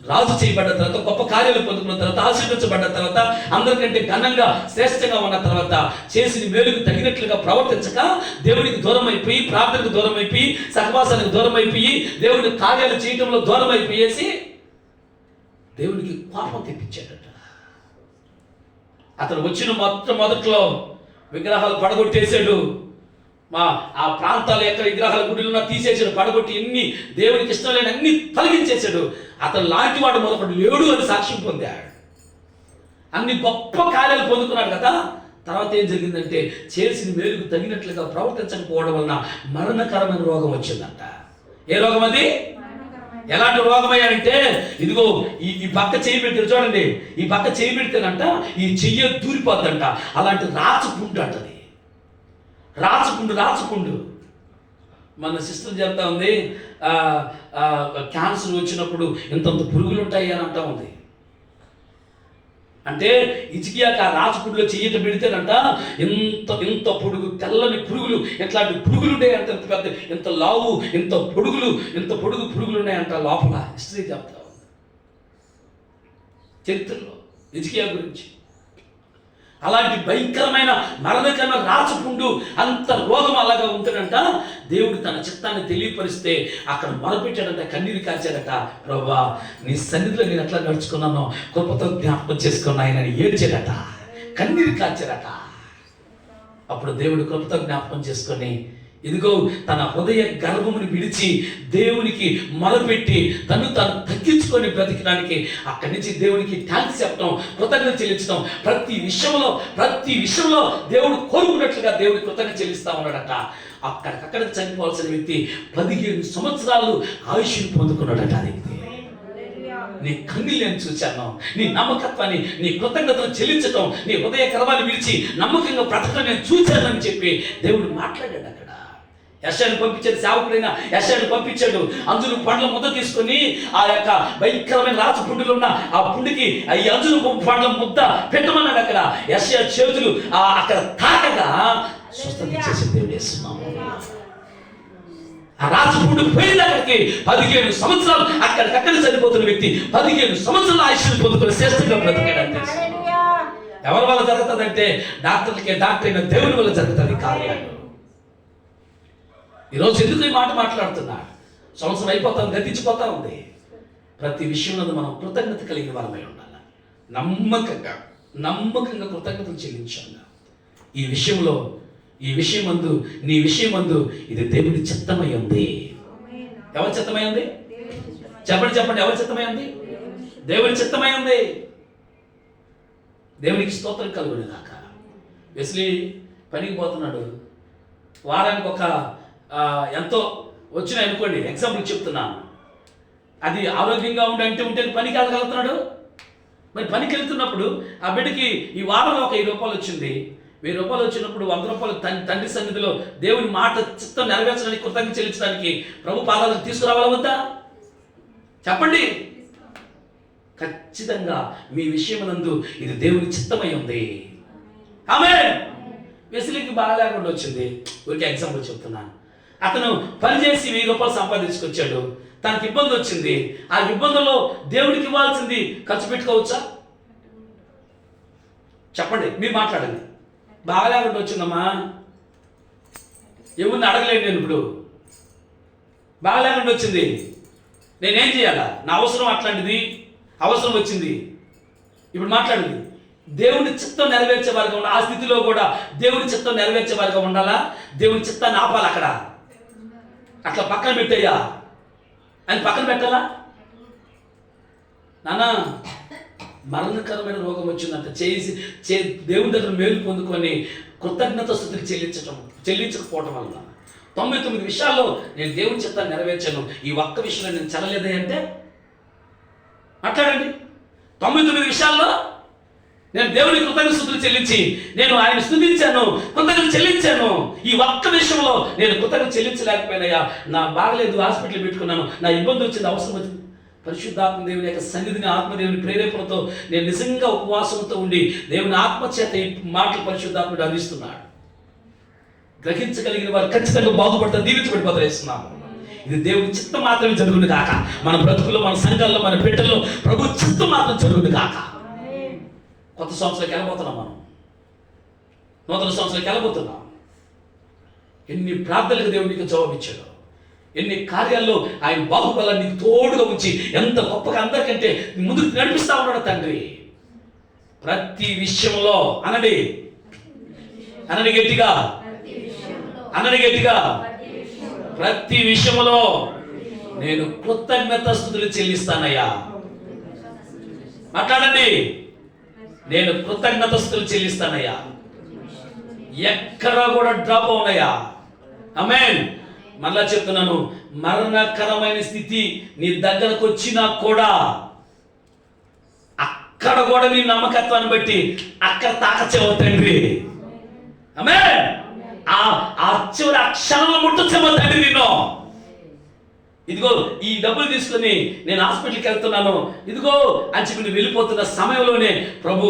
రాజు చేయబడ్డ తర్వాత, గొప్ప కార్యాలు పొందుకున్న తర్వాత, ఆశీర్వదించబడ్డ తర్వాత, అందరికంటే ఘనంగా శ్రేష్టంగా ఉన్న తర్వాత చేసిన మేలుకు తగినట్లుగా ప్రవర్తించక దేవునికి దూరం అయిపోయి, ప్రార్థనకు దూరం అయిపోయి, సహవాసానికి దూరం అయిపోయి, దేవుని కార్యాలు చేయటంలో దూరం అయిపోయేసి దేవునికి కోపం తెప్పించాడట. అతను వచ్చిన మొదట్లో విగ్రహాలు పడగొట్టేశాడు. ఆ ప్రాంతాలు ఎక్కడ విగ్రహాల గుడిలో తీసేసాడు, పడగొట్టి ఎన్ని దేవునికి ఇష్టం లేని అన్ని తొలగించేశాడు. అతను లాంటి వాడు మరొకడు లేడు అని సాక్ష్యం పొందాడు. అన్ని గొప్ప కార్యాలు పొందుకున్నాడు కదా. తర్వాత ఏం జరిగిందంటే చేసిన మేలుకు తగినట్లుగా ప్రవర్తించకపోవడం వలన మరణకరమైన రోగం వచ్చిందంట. ఏ రోగం అది? ఎలాంటి రోగమయ్యా అంటే, ఇదిగో ఈ పక్క చేయి పెడితే చూడండి, ఈ పక్క చేయి పెడితేనంట ఈ చెయ్యి దూరిపోద్దంట. అలాంటి రాచపుండు అంటది. రాచపుండు. మన సిస్టర్ చెప్తా ఉంది, క్యాన్సర్ వచ్చినప్పుడు ఇంతంత పురుగులు ఉంటాయి అని అంటా ఉంది. అంటే హిజ్కియాకి ఆ రాచపుండులో చెయ్యట పెడితేనంట ఇంత పొడుగు తెల్లని పురుగులు, ఎట్లాంటి పురుగులు ఉన్నాయంట, ఇంత పెద్ద, ఇంత లావు, ఇంత పొడుగు పురుగులు ఉన్నాయంట లోపల. హిస్టరీ చెప్తా ఉంది చరిత్రలో హిజ్కియా గురించి. అలాంటి భయంకరమైన మరణకరమైన రాచపుండు, అంత రోగం అలాగా ఉంటుందంట. దేవుడు తన చిత్తాన్ని తెలియపరిస్తే అక్కడ మొదలుపెట్టాడంట, కన్నీరు కాల్చాడట. ప్రభువా నీ సన్నిధిలో నేను ఎట్లా నడుచుకున్నానో కృపతో జ్ఞాపకం చేసుకున్నా ఆయన ఏడ్చాడట, కన్నీరు కాల్చాడట. అప్పుడు దేవుడు కృపతో జ్ఞాపకం చేసుకొని ఇదిగో తన హృదయ గర్భముని విడిచి దేవునికి మొదలుపెట్టి తను తగ్గించుకొని బ్రతికడానికి అక్కడి నుంచి దేవునికి థ్యాంక్స్ చెప్పడం, కృతజ్ఞత చెల్లించడం, ప్రతి విషయంలో దేవుడు కోరుకున్నట్లుగా దేవుడికి కృతజ్ఞత చెల్లిస్తా ఉన్నాడట. అక్కడికక్కడ చనిపోవాల్సిన వ్యక్తి 15 సంవత్సరాలు ఆయుష్ని పొందుకున్నాడట. ఆ వ్యక్తి నీ కన్నీళ్ళు నేను చూశాను, నీ నమ్మకత్వాన్ని, నీ కృతజ్ఞతను చెల్లించడం, నీ హృదయ గర్భాన్ని విడిచి నమ్మకంగా బ్రతకడం నేను చూశానని చెప్పి దేవుడు మాట్లాడాడు. అక్కడ యెషయాను పంపించాడు, సేవకుడైన యెషయాను పంపించాడు. అంజురు పండ్ల ముద్ద తీసుకొని ఆ యొక్క భయంకరమైన రాచపుండులో ఉన్న ఆ పుండికి ఈ అంజురు పండ్ల ముద్ద పెట్టమన్నాడు. అక్కడ యెషయా చేతులు అక్కడ తాకగా స్వస్థత చేసే దేవుడు యేసునామములో. ఆ రాజపుడు పోయిన అక్కడికి 15 సంవత్సరాలు అక్కడికక్కడ చనిపోతున్న వ్యక్తి 15 సంవత్సరాలు ఆయుష్ను పొందుకుని శ్రేష్టంగా బ్రతికాడని తెలుసు. ఎవరి వల్ల జరుగుతుందంటే డాక్టర్ అయిన దేవుని వల్ల జరుగుతుంది కార్యాలు. ఈరోజు ఎందుకు ఈ మాట మాట్లాడుతున్నా? సంవత్సరం అయిపోతాం, గతించిపోతా ఉంది. ప్రతి విషయంలో మనం కృతజ్ఞత కలిగిన వారమై ఉండాలి. నమ్మకంగా కృతజ్ఞతలు చెల్లించాలి. ఈ విషయమందు నీ విషయమందు ఇది దేవుని చిత్తమై ఉంది. ఎవరి చిత్తమై ఉంది? చెప్పండి ఎవరి చిత్తమై ఉంది? దేవుని చిత్తమై ఉంది. దేవునికి స్తోత్రం కలుగునేదాకా. వెస్లీ పనికి పోతున్నాడు, వారానికి ఒక ఎంతో వచ్చినాయి అనుకోండి, ఎగ్జాంపుల్ చెప్తున్నాను. అది ఆరోగ్యంగా ఉంటే పనికి వెళ్ళగలుగుతున్నాడు. మరి పనికి వెళ్తున్నప్పుడు ఆ బిడ్డకి ఈ వారంలో ఒక 1000 రూపాయలు వచ్చింది. 1000 రూపాయలు వచ్చినప్పుడు 100 రూపాయలు తండ్రి సన్నిధిలో దేవుని మాట చిత్తం నెరవేర్చడానికి, కృతజ్ఞత చెల్లించడానికి ప్రభు పాదాలకు తీసుకురావాలా వద్దా? చెప్పండి. ఖచ్చితంగా మీ విషయమునందు ఇది దేవుని చిత్తమై ఉంది. ఆమేన్. వెస్లీకి బాగా లేకుండా వచ్చింది, ఊరికే ఎగ్జాంపుల్ చెప్తున్నాను. అతను పనిచేసి 1000 రూపాయలు సంపాదించుకొచ్చాడు. తనకి ఇబ్బంది వచ్చింది. ఆ ఇబ్బందుల్లో దేవుడికి ఇవ్వాల్సింది ఖర్చు పెట్టుకోవచ్చా? చెప్పండి, మీరు మాట్లాడండి. బాగా లేకుండా వచ్చిందమ్మా, ఎవరిని అడగలేను నేను. ఇప్పుడు బాగా లేకుండా వచ్చింది, నేనేం చేయాలా? నా అవసరం అట్లాంటిది, అవసరం వచ్చింది. ఇప్పుడు మాట్లాడింది. దేవుని చిత్తం నెరవేర్చే వారిగా ఉండాలి. ఆ స్థితిలో కూడా దేవుని చిత్తం నెరవేర్చే వారిగా ఉండాలా? దేవుని చిత్తాన్ని ఆపాలి. అట్లా పక్కన పెట్టయ్యా అని పక్కన పెట్టాలా? నాన్న మరణకరమైన రోగం వచ్చిందంట, దేవుని దగ్గర మేలు పొందుకొని కృతజ్ఞత స్తుతులు చెల్లించకపోవటం వల్ల 99 విషయాల్లో నేను దేవుని చిత్తాన్ని నెరవేర్చాను, ఈ ఒక్క విషయంలో నేను చల్లలేదే అంటే మాట్లాడండి. 99 విషయాల్లో నేను దేవుని కృతజ్ఞతలు చెల్లించి నేను ఆయన స్తుతించాను, కృతజ్ఞత చెల్లించాను. ఈ ఒక్క విషయంలో నేను కృతజ్ఞత చెల్లించలేకపోయినాయా? నా బాగలేదు, హాస్పిటల్ పెట్టుకున్నాను, నా ఇబ్బంది వచ్చింది, అవసరం వచ్చింది. పరిశుద్ధాత్మ దేవుని యొక్క సన్నిధిని, ఆత్మదేవుని ప్రేరేపణతో నేను నిజంగా ఉపవాసంతో ఉండి దేవుని ఆత్మచేత ఈ మాటలు పరిశుద్ధాత్ముడు అందిస్తున్నాడు. గ్రహించగలిగిన వారు ఖచ్చితంగా బాగుపడతారు, దీవించబడిపోతారు. వేస్తున్నాము. ఇది దేవుని చిత్తం మాత్రమే జరుగును కాక. మన బ్రతుకుల్లో, మన సంఘాల్లో, మన బిడ్డల్లో ప్రభు చిత్తం మాత్రం జరుగును కాక. కొత్త సంవత్సరానికి వెళ్ళబోతున్నాం, మనం నూతన సంవత్సరానికి వెళ్ళబోతున్నాం. ఎన్ని ప్రార్థనలకు దేవుడు నీకు జవాబు ఇచ్చాడు, ఎన్ని కార్యాల్లో ఆయన బాహుబలాన్ని నీకు తోడుగా ఉంచి ఎంత గొప్పగా అందరికంటే ముందుకు నడిపిస్తా ఉన్నాడు తండ్రి. ప్రతి విషయంలో అనండి గట్టిగా, ప్రతి విషయంలో నేను కృతజ్ఞత స్తుతులు చెల్లిస్తానయ్యా. మాట్లాడండి. నేను కృతజ్ఞత స్తుతులు చెల్లిస్తానయ్యా. ఎక్కడా కూడా డ్రాప్ అవునయ్యా. ఆమేన్. మళ్ళా చెప్తున్నాను, మరణకరమైన స్థితి నీ దగ్గరకు వచ్చినా కూడా అక్కడ కూడా నీ నమ్మకత్వాన్ని బట్టి అక్కడ తాకచ్చేవ తండ్రి. ఆమేన్. ఆ చివరి క్షణంలో ముట్టచ్చేవ తండ్రి నిన్ను. ఇదిగో ఈ డబ్బులు తీసుకుని నేను హాస్పిటల్కి వెళ్తున్నాను, ఇదిగో అని చెప్పి నువ్వు వెళ్ళిపోతున్న సమయంలోనే ప్రభు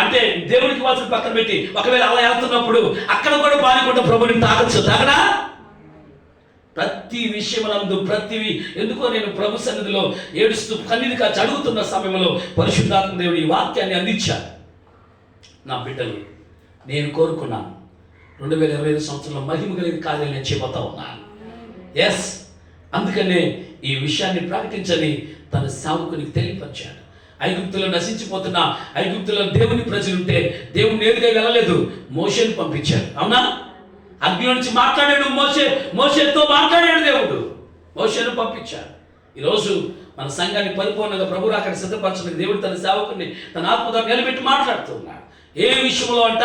అంటే దేవునికి వాల్సిన పక్కన పెట్టి ఒకవేళ అలా వెళ్తున్నప్పుడు అక్కడ కూడా పానికుండా ప్రభుని తాగొచ్చు. తాగడా? ప్రతి విషయములందు ఎందుకో నేను ప్రభు సన్నిధిలో ఏడుస్తూ కన్నీరు కాచి అడుగుతున్న సమయంలో పరిశుద్ధాత్మ దేవుడు ఈ వాక్యాన్ని అందించాడు. నా బిడ్డలు, నేను కోరుకున్నాను 2025 సంవత్సరంలో మహిమ కలిగిన కార్యాలు నేను చేయబోతా ఉన్నాను. ఎస్, అందుకనే ఈ విషయాన్ని ప్రకటించని తన సేవకునికి తెలియపరిచాడు. ఐగుప్తులో నశించిపోతున్న ఐగుప్తులో దేవుని ప్రజలుంటే దేవుడు నేరుగా వెళ్ళలేదు, మోషేను పంపించాడు. అవునా? అగ్నిలో నుంచి మాట్లాడాడు, మోషేతో మాట్లాడాడు దేవుడు, మోషేను పంపించాడు. ఈరోజు మన సంఘాన్ని పరిపూర్ణంగా ప్రభు అక్కడ సిద్ధపరచడానికి దేవుడు తన సేవకుని తన ఆత్మతో నిలబెట్టి మాట్లాడుతూ ఉన్నాడు. ఏ విషయంలో అంట?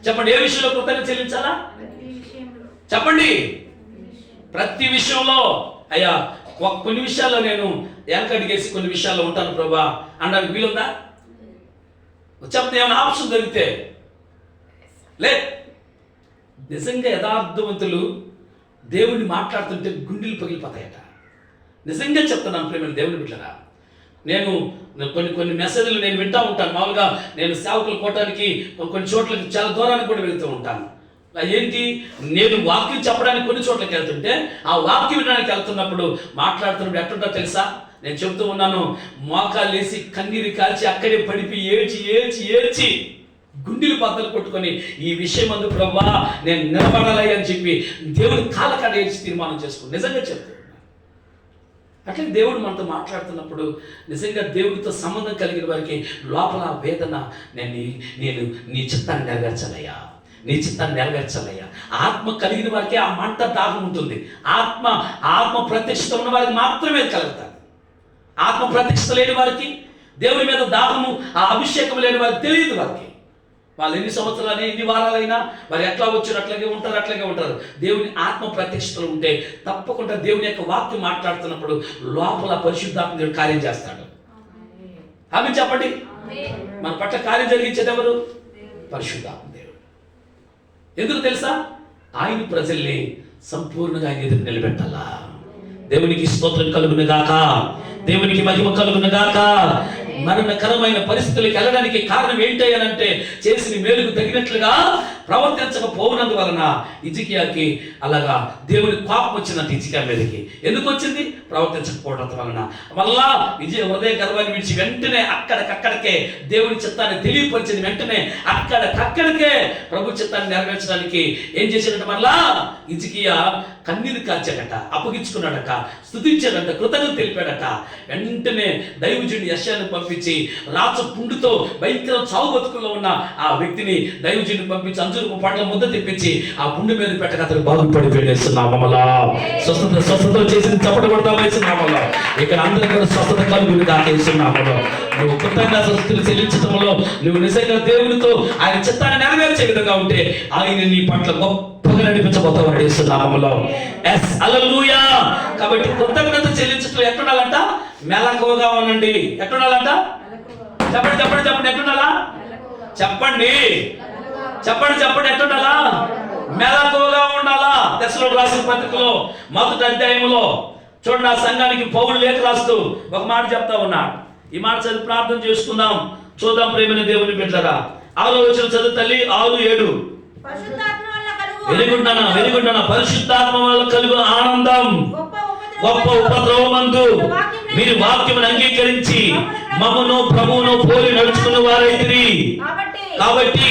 చెప్పండి. ఏ విషయంలో కృతజ్ఞత చెల్లించాలా? చెప్పండి. ప్రతి విషయంలో. అయ్యా, కొన్ని విషయాల్లో నేను వెనకడిగేసి కొన్ని విషయాల్లో ఉంటాను ప్రభా అనడానికి వీలుందా? చెప్తే ఏమైనా ఆప్షన్ దొరికితే లే. నిజంగా యథార్థవంతులు దేవుడిని మాట్లాడుతుంటే గుండెలు పగిలిపోతాయట. నిజంగా చెప్తున్నాను ప్రేమ దేవుని బిడ్డలారా. నేను కొన్ని మెసేజ్లు నేను వింటూ ఉంటాను. మామూలుగా నేను సేవకులు కోటానికి కొన్ని చోట్లకి చాలా దూరానికి కూడా వెళ్తూ ఉంటాను. ఏంటి, నేను వాక్యం చెప్పడానికి కొన్ని చోట్లకి వెళ్తుంటే ఆ వాక్యం వినడానికి వెళ్తున్నప్పుడు మాట్లాడుతున్నప్పుడు ఎట్లుంటో తెలుసా? నేను చెప్తూ ఉన్నాను, మోకాలు వేసి కన్నీరు కాల్చి అక్కడే పడిపి ఏడ్చి ఏడ్చి ఏడ్చి గుండెలు బద్దలు కొట్టుకొని ఈ విషయం అందు ప్రభువా నేను నిలబడాలి అని చెప్పి దేవుని కాళ్ళకాడ ఏడ్చి తీర్మానం చేసుకుని నిజంగా చెప్తాను. అట్లే దేవుడు మనతో మాట్లాడుతున్నప్పుడు నిజంగా దేవుడితో సంబంధం కలిగిన వారికి లోపల వేదన, నేను నీ చిత్తాన్ని నెరవేర్చాలయ్యా, నీ చిత్తాన్ని నెరవేర్చాలయ్యా. ఆత్మ కలిగిన వారికి ఆ మంట దాహం ఉంటుంది. ఆత్మ ప్రత్యక్షత ఉన్న వారికి మాత్రమే కలుగుతారు. ఆత్మ ప్రత్యక్షత లేని వారికి, దేవుని మీద దాహము ఆ అభిషేకం లేని వారికి తెలియదు. వారికి వాళ్ళు ఎన్ని సంవత్సరాలు ఎన్ని వారాలైనా వారు ఎట్లా వచ్చారు అట్లాగే ఉంటారు. దేవుని ఆత్మ ప్రత్యక్షతలు ఉంటే తప్పకుండా దేవుని యొక్క వాక్యం మాట్లాడుతున్నప్పుడు లోపల పరిశుద్ధాత్మ దేవుడు కార్యం చేస్తాడు. ఆమె చెప్పండి, మన పట్ల కార్యం జరిగించేది ఎవరు? పరిశుద్ధాత్మ దేవుడు. ఎందుకు తెలుసా? ఆయన ప్రజల్ని సంపూర్ణంగా ఆయన ఎదురు నిలబెట్టాలా. దేవునికి స్తోత్రం కలుగును గాక, దేవునికి మహిమ కలుగును గాక. మరణకరమైన పరిస్థితులకు వెళ్ళడానికి కారణం ఏంటంటే చేసిన మేలుకు తగినట్లుగా ప్రవర్తించకపోవనందువలన హిజ్కియాకి అలాగా దేవుని కోపం వచ్చినట్టు హిజ్కియా మీదకి. ఎందుకు వచ్చింది? ప్రవర్తించకపోవడం వలన. మళ్ళా హృదయ గర్వాన్ని విడిచి వెంటనే అక్కడికక్కడికే దేవుని చిత్తాన్ని తెలియపరిచింది. వెంటనే అక్కడికక్కడికే ప్రభు చిత్తాన్ని నెరవేర్చడానికి ఏం చేసినట్టు మళ్ళా హిజ్కియా కన్నీరు కాల్చాడట, అప్పగించుకున్నాడట, స్తుతించాడట, కృతజ్ఞత తెలిపాడట. వెంటనే దైవజనుడు యెషయాను పంపించి రాచ పుండుతో భయంకర చావు బతుకుల్లో ఉన్న ఆ వ్యక్తిని దైవజనుడు పంపించి అంజూరపు పండ్ల ముద్ద తెప్పించి ఆ పుండు మీద పెట్టక అతను బాగుపడిపోయేస్తున్నామలా. స్వస్థత చేసింది చప్పట కొడతా వేస్తున్నామలా. ఇక్కడ అందరూ కూడా స్వస్థత కలుగుని దాకేస్తున్నామలో. నువ్వు కృతజ్ఞతాస్తుతులు చెల్లించడంలో నువ్వు నిజంగా దేవునితో ఆయన చిత్తాన్ని నెరవేర్చే విధంగా ఉంటే ఆయన నీ పట్ల గొప్పగా నడిపించబోతావు వేస్తున్నామలో. ఎస్ హల్లెలూయా. కాబట్టి కృతజ్ఞత చెల్లించడం ఎట్లుండాలంట? మెలకువగా ఉండండి. ఎట్లుండాలంట? చెప్పండి ఎట్లుండాలా? చెప్పండి ఎట్లుండాలా? మెలకువగా ఉండాలా. తెస్సలోనికీయులకు రాసిన పత్రికలో మొదటి అధ్యాయంలో చూడండి, ఆ సంఘానికి పౌలు లేఖ రాస్తూ ఒక మాట చెప్తా ఉన్నాడు. ఈ మాట చదివి ప్రార్థన చేసుకుందాం. చూద్దాం ప్రేమైన దేవుని బిడ్డలారా. 6వ వచనం చదువు తల్లి. 6:7 వెలుగుంటానా పరిశుద్ధాత్మ వల్ల కలుగు ఆనందం గొప్ప ఉపద్రవమందు మీరు వాక్యమును అంగీకరించి మమ్మను ప్రభువును పోలి నడుచుకున్న వారైతిరి. కాబట్టి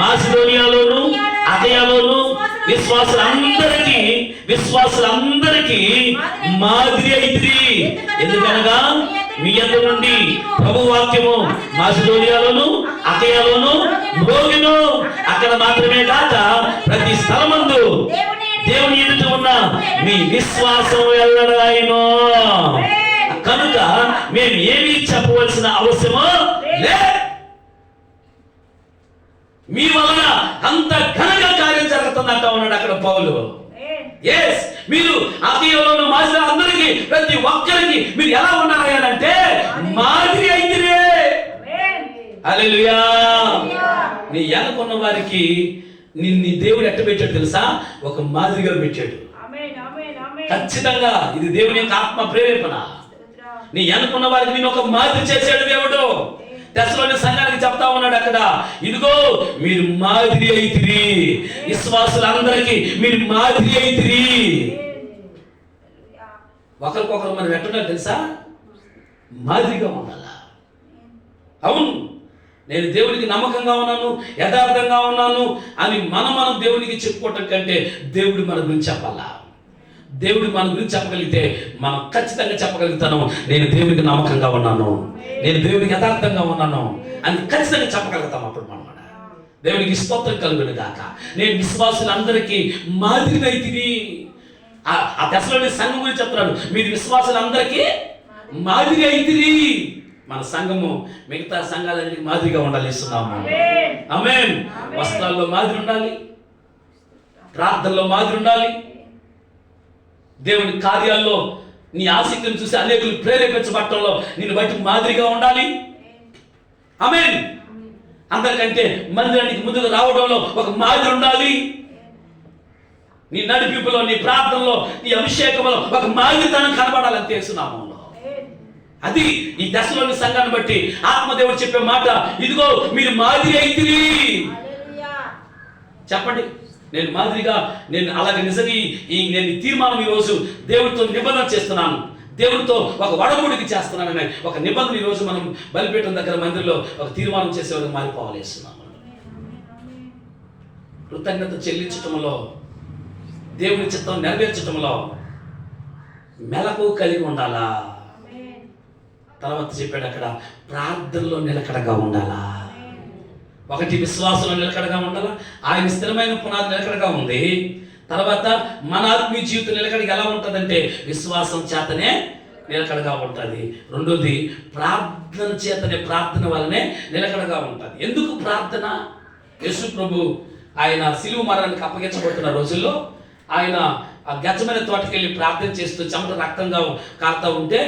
మాసిదోనియాలోను అఖయాలోను విశ్వాసులందరికీ మాదిరి అయితిరి. ఎందుకనగా మీ యొద్ద నుండి ప్రభు వాక్యము మాసిదోనియాలోను అఖయాలోను మ్రోగెను. అక్కడ మాత్రమే కాక ప్రతి స్థలమందు దేవుని ఎదుట ఉన్న మీ విశ్వాసం వెల్లడాయను. కనుక మేము ఏమీ చెప్పవలసిన అవసరమో లే. మీ వలన అంత ఘనంగా కార్యం జరుగుతుందంట ఉన్నాడు అక్కడ పౌలు. ఎస్, మీరు అఖయాలోను మాసిదోనియా అందరికీ ప్రతి ఒక్కరికి మీరు ఎలా ఉన్నారంటే మాదిరి అయితేనే. హల్లెలూయా. నీ వెనకున్న వారికి నిన్ను దేవుడు ఎట్ట పెట్టాడు తెలుసా? ఒక మాదిరిగా పెట్టాడు. ఖచ్చితంగా ఇది దేవుని యొక్క ఆత్మ ప్రేరేపణ. నీ వెనకున్న వారికి నేను ఒక మాదిరి చేశాడు దేవుడు. తెస్సలోనికీయుల సంఘానికి చెప్తా ఉన్నాడు అక్కడ, ఇదిగో మీరు మాదిరి అయితిరి. విశ్వాసులందరికీ మీరు మాదిరి అయితిరి. ఒకరికొకరు మనం ఎట్టున్నారు తెలుసా? మాదిరిగా ఉండాలా. అవును, నేను దేవునికి నమ్మకంగా ఉన్నాను, యథార్థంగా ఉన్నాను అని మనం దేవునికి చెప్పుకోవటం కంటే దేవుడు మన గురించి చెప్పాలా. దేవుడు మన గురించి చెప్పగలిగితే మనం ఖచ్చితంగా చెప్పగలుగుతాను, నేను దేవునికి నమ్మకంగా ఉన్నాను, నేను దేవునికి యథార్థంగా ఉన్నాను అని ఖచ్చితంగా చెప్పగలుగుతాం. అప్పుడు మనం దేవునికి స్తోత్రం కలుగును గాక. నేను విశ్వాసులందరికీ మాదిరినైతిని. ఆ తెస్సలోనికీయుల సంఘం గురించి చెప్తున్నాడు, మీరు విశ్వాసులందరికీ మాదిరి అయితిరి. మన సంఘము మిగతా సంఘాలన్నిటికీ మాదిరిగా ఉండాలి. ఇస్తున్నాము. ఆమేన్. వస్త్రాల్లో మాదిరి ఉండాలి, ప్రార్థనలో మాదిరి ఉండాలి, దేవుని కార్యాల్లో నీ ఆసక్తిని చూసి అనేకులు ప్రేరేపించబట్టంలో నిన్ను బట్టి మాదిరిగా ఉండాలి. ఆమేన్. అందరికంటే మందిరానికి ముందుకు రావడంలో ఒక మాదిరి ఉండాలి. నీ నడిపింపులో, నీ ప్రార్థనలో, నీ అభిషేకంలో ఒక మాదిరితనం కనబడాలని తెలుసునామంలో. అది ఈ దశలోని సంఘాన్ని బట్టి ఆత్మదేవుడు చెప్పే మాట, ఇదిగో మీరు మాదిరి అయితిరి. చెప్పండి నేను మాదిరిగా నేను అలాగే నిజంగా నేను ఈ తీర్మానం ఈరోజు దేవుడితో నిబంధన చేస్తున్నాను, దేవుడితో ఒక వడముడికి చేస్తున్నానని ఒక నిబంధన ఈరోజు మనం బలిపీఠం దగ్గర మందిరంలో ఒక తీర్మానం చేసేవారు మారిపోవాలేస్తున్నాము. కృతజ్ఞత చెల్లించటంలో, దేవుని చిత్తం నెరవేర్చటంలో మెలకు కలిగి ఉండాలా. తర్వాత చెప్పాడు అక్కడ ప్రార్థనలో నిలకడగా ఉండాలా. ఒకటి విశ్వాసంలో నిలకడగా ఉండాలా, ఆయన స్థిరమైన పునాది నిలకడగా ఉంది. తర్వాత మన ఆత్మీయ జీవితం నిలకడగా ఎలా ఉంటుందంటే విశ్వాసం చేతనే నిలకడగా ఉంటుంది. రెండోది ప్రార్థన చేతనే, ప్రార్థన వల్లనే నిలకడగా ఉంటుంది. ఎందుకు ప్రార్థన? యేసు ప్రభు ఆయన సిలువ మరణానికి అప్పగించబడుతున్న రోజుల్లో ఆయన ఆ గచ్చమైన తోటకి వెళ్ళి ప్రార్థన చేస్తూ చెమట రక్తంగా కారుతూ ఉంటే,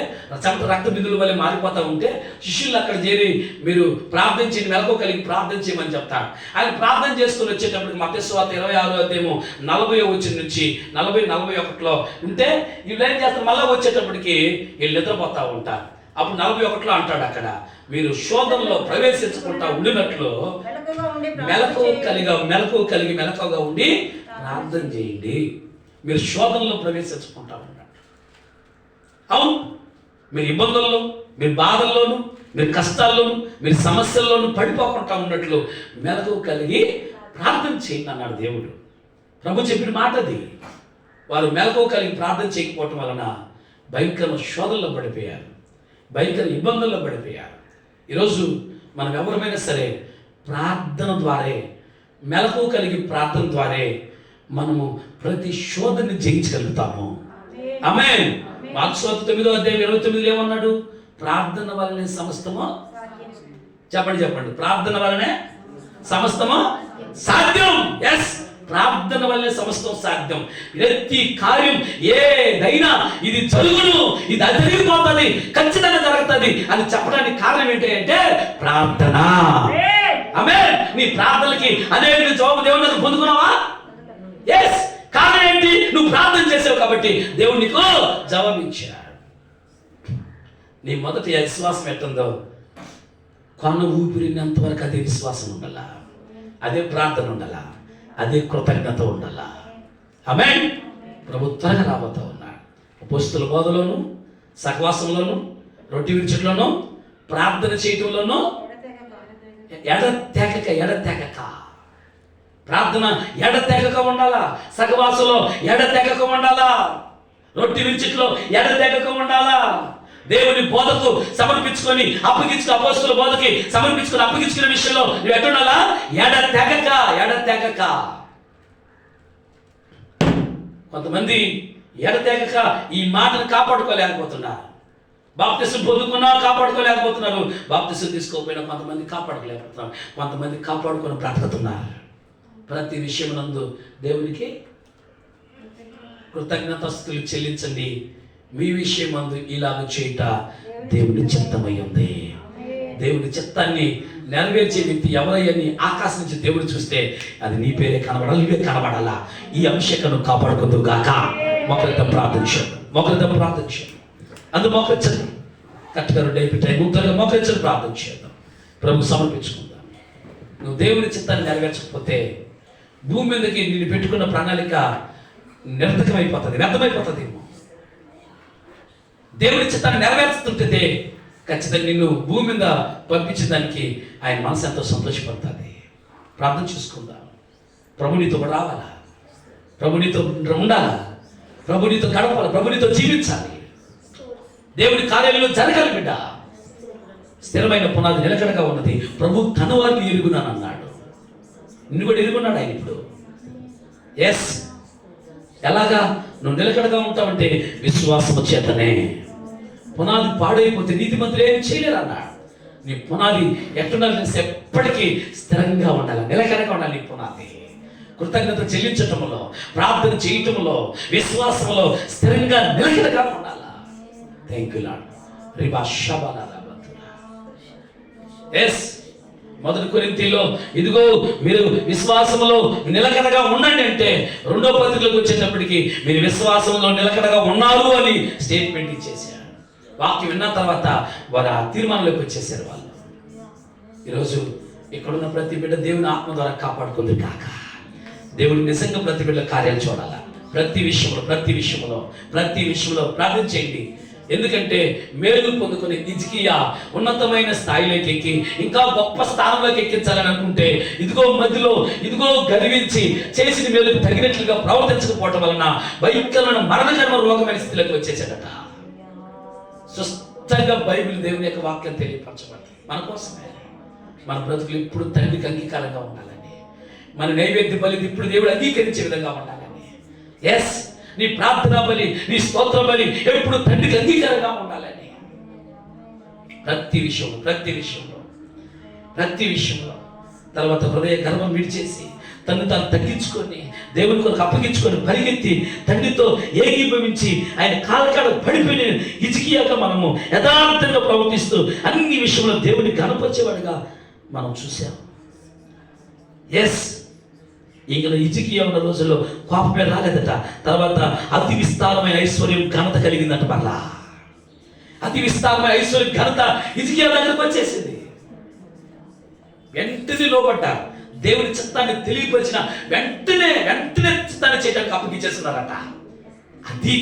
చెమట రక్త బిందువుల వల్ల మారిపోతూ ఉంటే శిష్యులు అక్కడ చేరి మీరు ప్రార్థించి మెలకు కలిగి ప్రార్థన చేయమని చెప్తాడు. ఆయన ప్రార్థన చేసుకుని వచ్చేటప్పటికి మత్తయి సువార్త 26వ అధ్యాయము 40వ వచనం నుంచి 40-41లో ఉంటే వీళ్ళు ఏం చేస్తారు, మళ్ళీ వచ్చేటప్పటికి వీళ్ళు నిద్రపోతూ ఉంటారు. అప్పుడు 41లో అంటాడు అక్కడ, మీరు శోధనలో ప్రవేశించకుండా ఉండినట్లు మెలకుగా ఉండి ప్రార్థన చేయండి. మీరు శోధనలో ప్రవేశించుకుంటా ఉన్నాడు. అవును, మీరు ఇబ్బందుల్లో, మీరు బాధల్లోనూ, మీరు కష్టాల్లోనూ, మీరు సమస్యల్లోనూ పడిపోకుండా ఉన్నట్లు మెలకు కలిగి ప్రార్థన చేయండి అన్నాడు దేవుడు. ప్రభు చెప్పిన మాట అది. వారు మెలకు కలిగి ప్రార్థన చేయకపోవటం వలన భయంకర శోధనలో పడిపోయారు, భయంకర ఇబ్బందుల్లో పడిపోయారు. ఈరోజు మనం ఎవరమైనా సరే ప్రార్థన ద్వారే, మెలకు కలిగి ప్రార్థన ద్వారే మనము ప్రతి శోధనని జయించగలుగుతాము. ఆమేన్. మార్కు సువార్త 9వ అధ్యాయం 29లో ఏమన్నాడు? ప్రార్థన వల్లనే సమస్తము, చెప్పండి, ప్రార్థన వల్లనే సమస్తము సాధ్యం. ఎస్, ప్రార్థన వల్లనే సమస్తం సాధ్యం. ప్రతి కార్యం ఏదైనా ఇది జరుగును, ఇది జరిగిపోతుంది, ఖచ్చితంగా జరుగుతుంది అని చెప్పడానికి కారణం ఏంటి అంటే ప్రార్థన. ఆమేన్. నీ ప్రార్థనలకి అనేక జవాబు దేవుని దగ్గర పొందుకున్నావా? ఎస్. కారణం ఏంటి? నువ్వు ప్రార్థన చేసావు కాబట్టి దేవుడు నీకు జవాబు ఇచ్చాడు. నీ మొదటి విశ్వాసం ఎట్టుందో కొన్న ఊపిరినంత వరకు అదే విశ్వాసం ఉండాలా, అదే ప్రార్థన ఉండాలా, అదే కృతజ్ఞత ఉండాలా. ఆమేన్. ప్రభు త్వరగా రాబోతా ఉన్నాడు. అపోస్తలుల బోధలోను, సహవాసంలోను, రొట్టె విరుచుట్లోను, ప్రార్థన చేయటంలోను ఎడతెగక ప్రార్థన ఎడతెగక ఉండాలా, సహవాసంలో ఎడతెగక ఉండాలా, రొట్టె విరుచుట్లో ఎడతెగక ఉండాలా. దేవుని బోధకు సమర్పించుకొని అపోస్తలుల బోధకి సమర్పించుకొని అప్పగించుకునే విషయంలో నువ్వు ఎట్టుండాలా? ఎడతెగక. కొంతమంది ఎడతెగక ఈ మాటను కాపాడుకోలేకపోతున్నారు. బాప్తిసం పొందుకున్నా కాపాడుకోలేకపోతున్నారు, బాప్తిసం తీసుకోకపోయినా కొంతమంది కాపాడుకోలేకపోతున్నారు, కొంతమంది కాపాడుకొని బ్రతుకుతున్నారు. ప్రతి విషయం నందు దేవునికి కృతజ్ఞతాస్తుతులు చెల్లించండి. మీ విషయం మందు ఇలాగ చేయట దేవుని చిత్తమై ఉంది. దేవుని చిత్తాన్ని నెరవేర్చే వ్యక్తి ఎవరయ్యని ఆకాశం నుంచి దేవుడు చూస్తే అది నీ పేరే కనబడాలి, నువ్వే కనబడాలా. ఈ అంశకను కాపాడుకుంటూ గాక. మొక్కలతో ప్రార్థించాడు, అందు మోకరించండి. కరెక్ట్గా 2 అయిపోయి ముగ్గురుగా మోకరించని ప్రార్థన చేద్దాం, ప్రభు సమర్పించుకుందాం. నువ్వు దేవుని చిత్తాన్ని నెరవేర్చకపోతే భూమి మీదకి నిన్ను పెట్టుకున్న ప్రణాళిక వ్యర్థమైపోతుందేమో. దేవుని చిత్తాన్ని నెరవేర్చుతుంటే ఖచ్చితంగా నిన్ను భూమి మీద పంపించడానికి ఆయన మనసు ఎంతో సంతోషపడుతుంది. ప్రార్థన చేసుకుందాం. ప్రభు నీతో రావాలా, ప్రభు నీతో ఉండాలా, ప్రభు నీతో గడపాలి, ప్రభు నీతో జీవించాలి. దేవుని కార్యాలయంలో జరగాలి బిడ్డ. స్థిరమైన పునాది నిలకడగా ఉన్నది. ప్రభు తన వారిని ఎరుగునానన్నాడు. నిన్ను కూడా ఎరుగున్నాడు ఆయన ఇప్పుడు. ఎస్. ఎలాగా నువ్వు నిలకడగా ఉంటావంటే విశ్వాసము చేతనే. పునాది పాడైపోతే నీతిమంతులు ఏం చేయలేరు అన్నాడు. నీ పునాది ఎట్టుండాలి? ఎప్పటికీ స్థిరంగా ఉండాలి, నిలకడగా ఉండాలి. నీ పునాది కృతజ్ఞత చెల్లించటంలో, ప్రార్థన చేయటంలో, విశ్వాసంలో స్థిరంగా నిలకడగా ఉండాలి. Thank you lord. ఎస్. 1 కొరింథీలో ఇదిగో మీరు విశ్వాసంలో నిలకడగా ఉండండి అంటే 2వ పత్రికలకు వచ్చేటప్పటికి మీరు విశ్వాసంలో నిలకడగా ఉన్నారు అని స్టేట్మెంట్ ఇచ్చేసారు. వాక్యం విన్న తర్వాత వారు ఆ తీర్మానంలోకి వచ్చేసారు. వాళ్ళు ఈరోజు ఇక్కడున్న ప్రతి బిడ్డ దేవుని ఆత్మ ద్వారా కాపాడుకుంది కాక. దేవుడు నిజంగా ప్రతి బిడ్డ కార్యాలు చూడాలా. ప్రతి విషయంలో ప్రార్థన చేయండి. ఎందుకంటే మేలు పొందుకుని హిజ్కియా ఉన్నతమైన స్థాయిలోకి ఎక్కి ఇంకా గొప్ప స్థానంలోకి ఎక్కించాలని అనుకుంటే ఇదిగో గర్వించి చేసిన మేలుకు తగినట్లుగా ప్రవర్తించకపోవటం వలన భయంకరమైన మరణజన్మ రోగమైన స్థితిలోకి వచ్చేసాడట. స్పష్టంగా బైబిల్ దేవుని యొక్క వాక్యం తెలియపరచబడింది మన కోసమే. మన బ్రతుకులు ఇప్పుడు తండ్రికి అంగీకారంగా ఉండాలని, మన నైవేద్య బలి ఇప్పుడు దేవుడు అంగీకరించే విధంగా ఉండాలని. ఎస్, నీ ప్రార్థన బలి, నీ స్తోత్ర బలి ఎప్పుడు తండ్రికి అంగీకారంగా ఉండాలని. ప్రతి విషయంలో తర్వాత హృదయ గర్వం విడిచేసి తను తాను తగ్గించుకొని దేవుని కొరకు అప్పగించుకొని పరిగెత్తి తండ్రితో ఏకీభవించి ఆయన కాలకాడ పడిపోయిన హిజ్కియాగా మనము యథార్థంగా ప్రవర్తిస్తూ అన్ని విషయంలో దేవుని కనపరిచేవాడిగా మనం చూసాం. ఎస్, ఇంకా హిజ్కియా ఉన్న రోజుల్లో కోపమే రాలేదట. తర్వాత అతి విస్తారమైన ఐశ్వర్యం ఘనత కలిగిందట. మళ్ళా అతి విస్తారమైన ఐశ్వర్యం ఘనత హిజ్కియా దగ్గరకు వచ్చేసింది. వెంటనే లోబడ్డ దేవుని చిత్తాన్ని తెలియపరిచిన వెంటనే చిత్తాన్ని చేయడానికి అప్పగించేస్తున్నారట. అది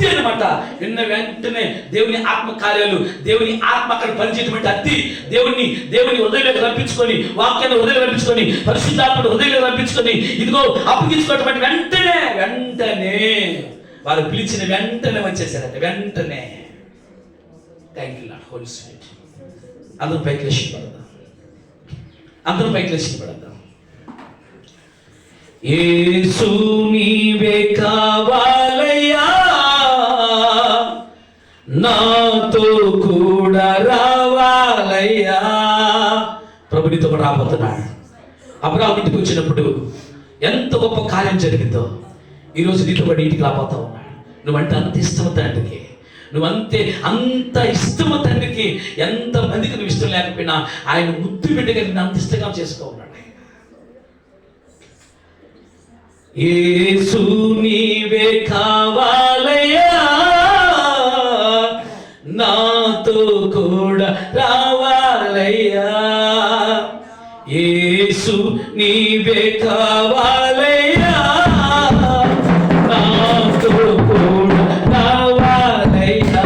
అన్నమాట. విన్న వెంటనే దేవుని ఆత్మ కార్యాలు, దేవుని ఆత్మ అక్కడ పనిచేయటం అంటే దేవుని హృదయంలోకి రప్పించుకొని, వాక్యాన్ని హృదయంలో రప్పించుకొని, పరిశుద్ధాత్మను హృదయంలో రప్పించుకొని ఇదిగో అప్పగించుకోవటం అంటే వెంటనే వారు పిలిచిన వెంటనే వచ్చేసారట. వెంటనే thank you Lord Holy Spirit. అందరూ పైకి లేచి పడదాం. యేసు నీవే కావాలయ్యా, నాతో కూడా రావాలయ్యా. ప్రభు నీతో కూడా రాబోతున్నాడు. అబ్రాహాము ఇంటికి వచ్చినప్పుడు ఎంత గొప్ప కార్యం జరిగిందో ఈరోజు నీతో కూడా ఇంటికి రాబోతా ఉన్నాడు. నువ్వంటే అంత ఇష్టం తండ్రికి, అంత ఇష్టము తండ్రికి. ఎంత మందికి నువ్వు ఇష్టం లేకపోయినా ఆయన ముద్దు బిడ్డగా నిన్ను అంత ఇష్టంగా చేసుకో ఉన్నాడు. యేసు నీవే కావాలయ్యా, నాతో కూడా రావాలయ్యా. యేసు నీవే కావాలయ్యా, నాతో కూడా రావాలయ్యా.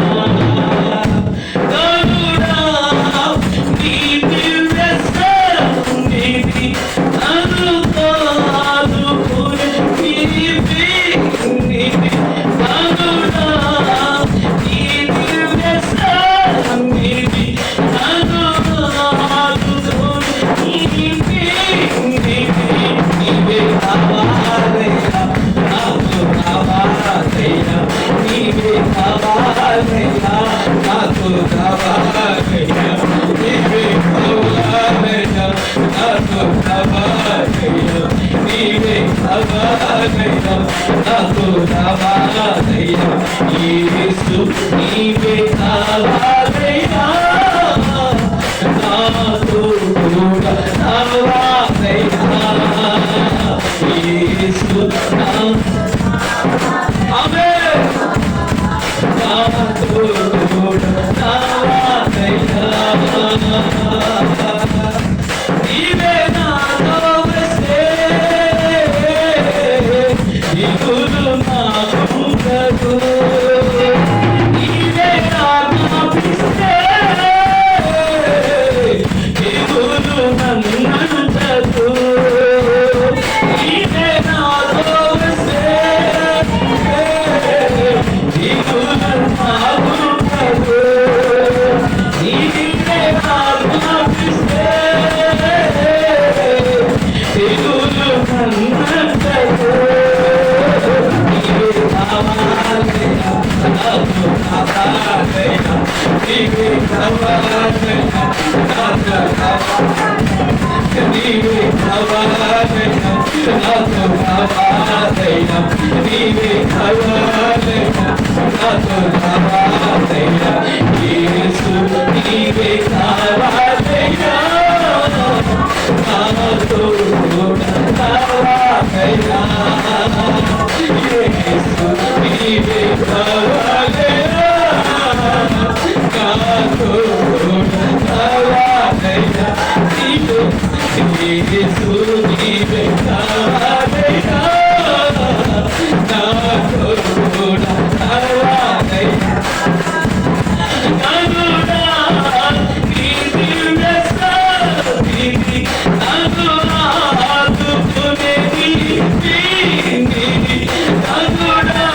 గరుడా నీ దివ్య సన్నిధి నన్ను ఆదుకుని నీవే గరుడా నీ దివ్య సన్నిధి నన్ను ఆదుకుని నీవే కావాలయ్యా, నాతో కావాలయ్యా. నీవే కావాలయ్యా, నాతో కావాలయ్యా. నీవే కావాలయ్యా, నాతో కావాలయ్యా. నీవే కావాలయ్యా, నాతో కావాలయ్యా. యేసు నీవే కావాలయ్యా, నాతో కూడా రావాలయ్యా. యేసు ఆమేన్. నాతో కూడా రావాలయ్యా. నీవే నాతో వస్తే దిగులు నాకుండదు. నీవే నాపిస్తే దిగులు నన్నంటదు. నీవే నాతో వస్తే దిగులు నాకుండదు. నీవే నాపిస్తే దిగులు నన్నంటదు. నీవే కావాలయ్యా, నాతో కావాలయ్యా. నీవే కావాలయ్యా, నాతో కావాలయ్యా. నీవే కావాలయ్యా, నాతో కావాలయ్యా. నీవే కావాలయ్యా, నాతో కావాలయ్యా. యేసు నీవే కావాలయ్యా, నాతో కూడా రావాలయ్యా. యేసు నీవే కావాలయ్యా, నాతో కూడా రావాలయ్యా. యేసు నీవే కావాలయ్యా నాతో కూడా రావాలయ్యా నానుడా నీ దివ్య సన్నిధి నన్ను ఆదుకునేది నానుడా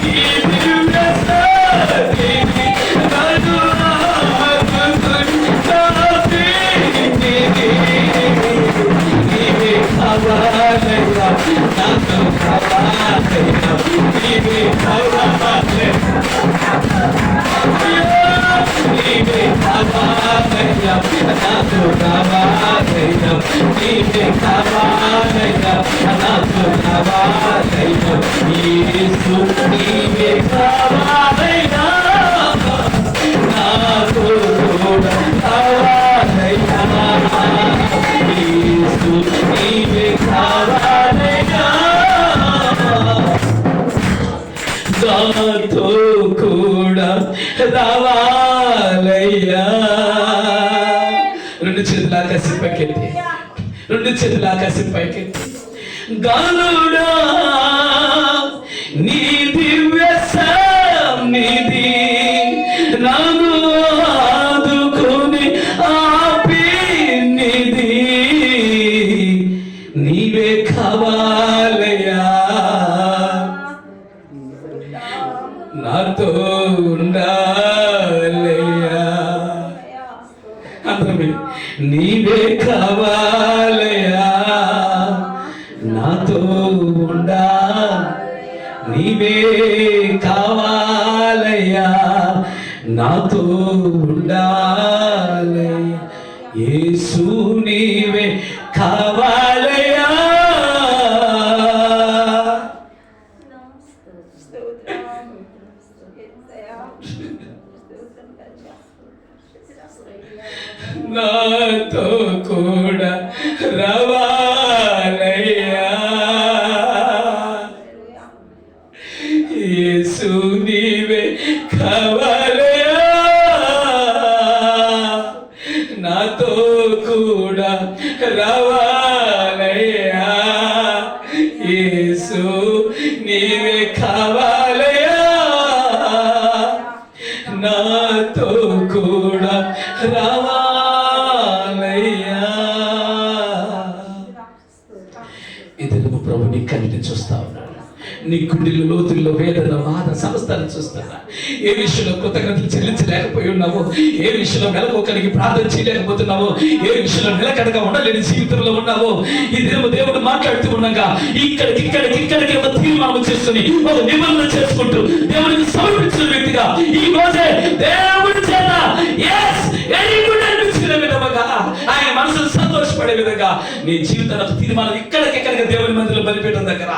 నీ దివ్య సన్నిధి నన్ను ఆదుకునేది నీవే కావాలయ్యా నాతో కావాలయ్యా నీవే కావాలయ్యా నీవే కావాలయ్యా నాతో కావాలయ్యా నీవే కావాలయ్యా నాతో కావాలయ్యా యేసు నీవే కావాలయ్యా నాతో కావాలయ్యా యేసు నీవే కావాలయ్యా నాతో కూడా రావాలయ్యా. రెండు చేతులు ఆకాశం పైకెత్తి, రెండు చేతులు ఆకాశం పైకెత్తి. గానుడా నీ దివ్య సన్నిధి నన్ను ఆదుకుని ఆపినిది నీవే కావాలయ్యా నాతో ఉండాలయ్యా. అందరూ నీవే కావాలయ్యా నాతో ఉండా నీవే కావాలయ్యా నాతో ఉండాలయ్యా యేసు నీవే కావాలయ్యా. నాతో కూడా రావాలయ్యా యేసు నీవే కావాలయ్యా నాతో కూడా రావాలయ్యా యేసు నీవే కావాలయ్యా నాతో కూడా రావాలయ్యా. ఇతను ప్రభు నీ కన్నిటిని చూస్తా ఉన్నాడు. నీ గుండెల లోతుల్లో వేదన బాధ సమస్తాన్ని చూస్తున్నా. ఏ విషయంలో కృతజ్ఞతలు చెల్లించలేకపోయి ఉన్నావో, ఏ విషయంలో మెలకువకలిగి ప్రార్థన చేయలేకపోతున్నావో, ఏ విషయంలో నిలకడగా ఉండలేని జీవితంలో ఉన్నావో, ఈ దేవుడు మాట్లాడుతూ ఉండగా ఇక్కడికి ఒక తీర్మానం చేసుకుని ఒక నిబంధన చేసుకుంటూ దేవుడికి సమర్పించిన వ్యక్తిగా ఈ రోజే దేవుడి చేత అనిపించిన విధముగా ఆయన మనసును సంతోషపడే విధంగా నీ జీవితాలకు తీర్మానం ఇక్కడికి దేవుని మందిలో బలిపీఠం దగ్గర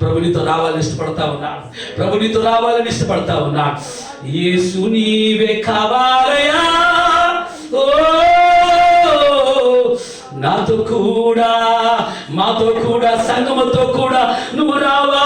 ప్రభునితో రావాలని ఇష్టపడతా ఉన్నాను. ప్రభునితో రావాలని ఇష్టపడతా ఉన్నాను. యేసు నీవే కావాలయ్యా నాతో కూడా మాతో కూడా సంగమతో కూడా నువ్వు రావా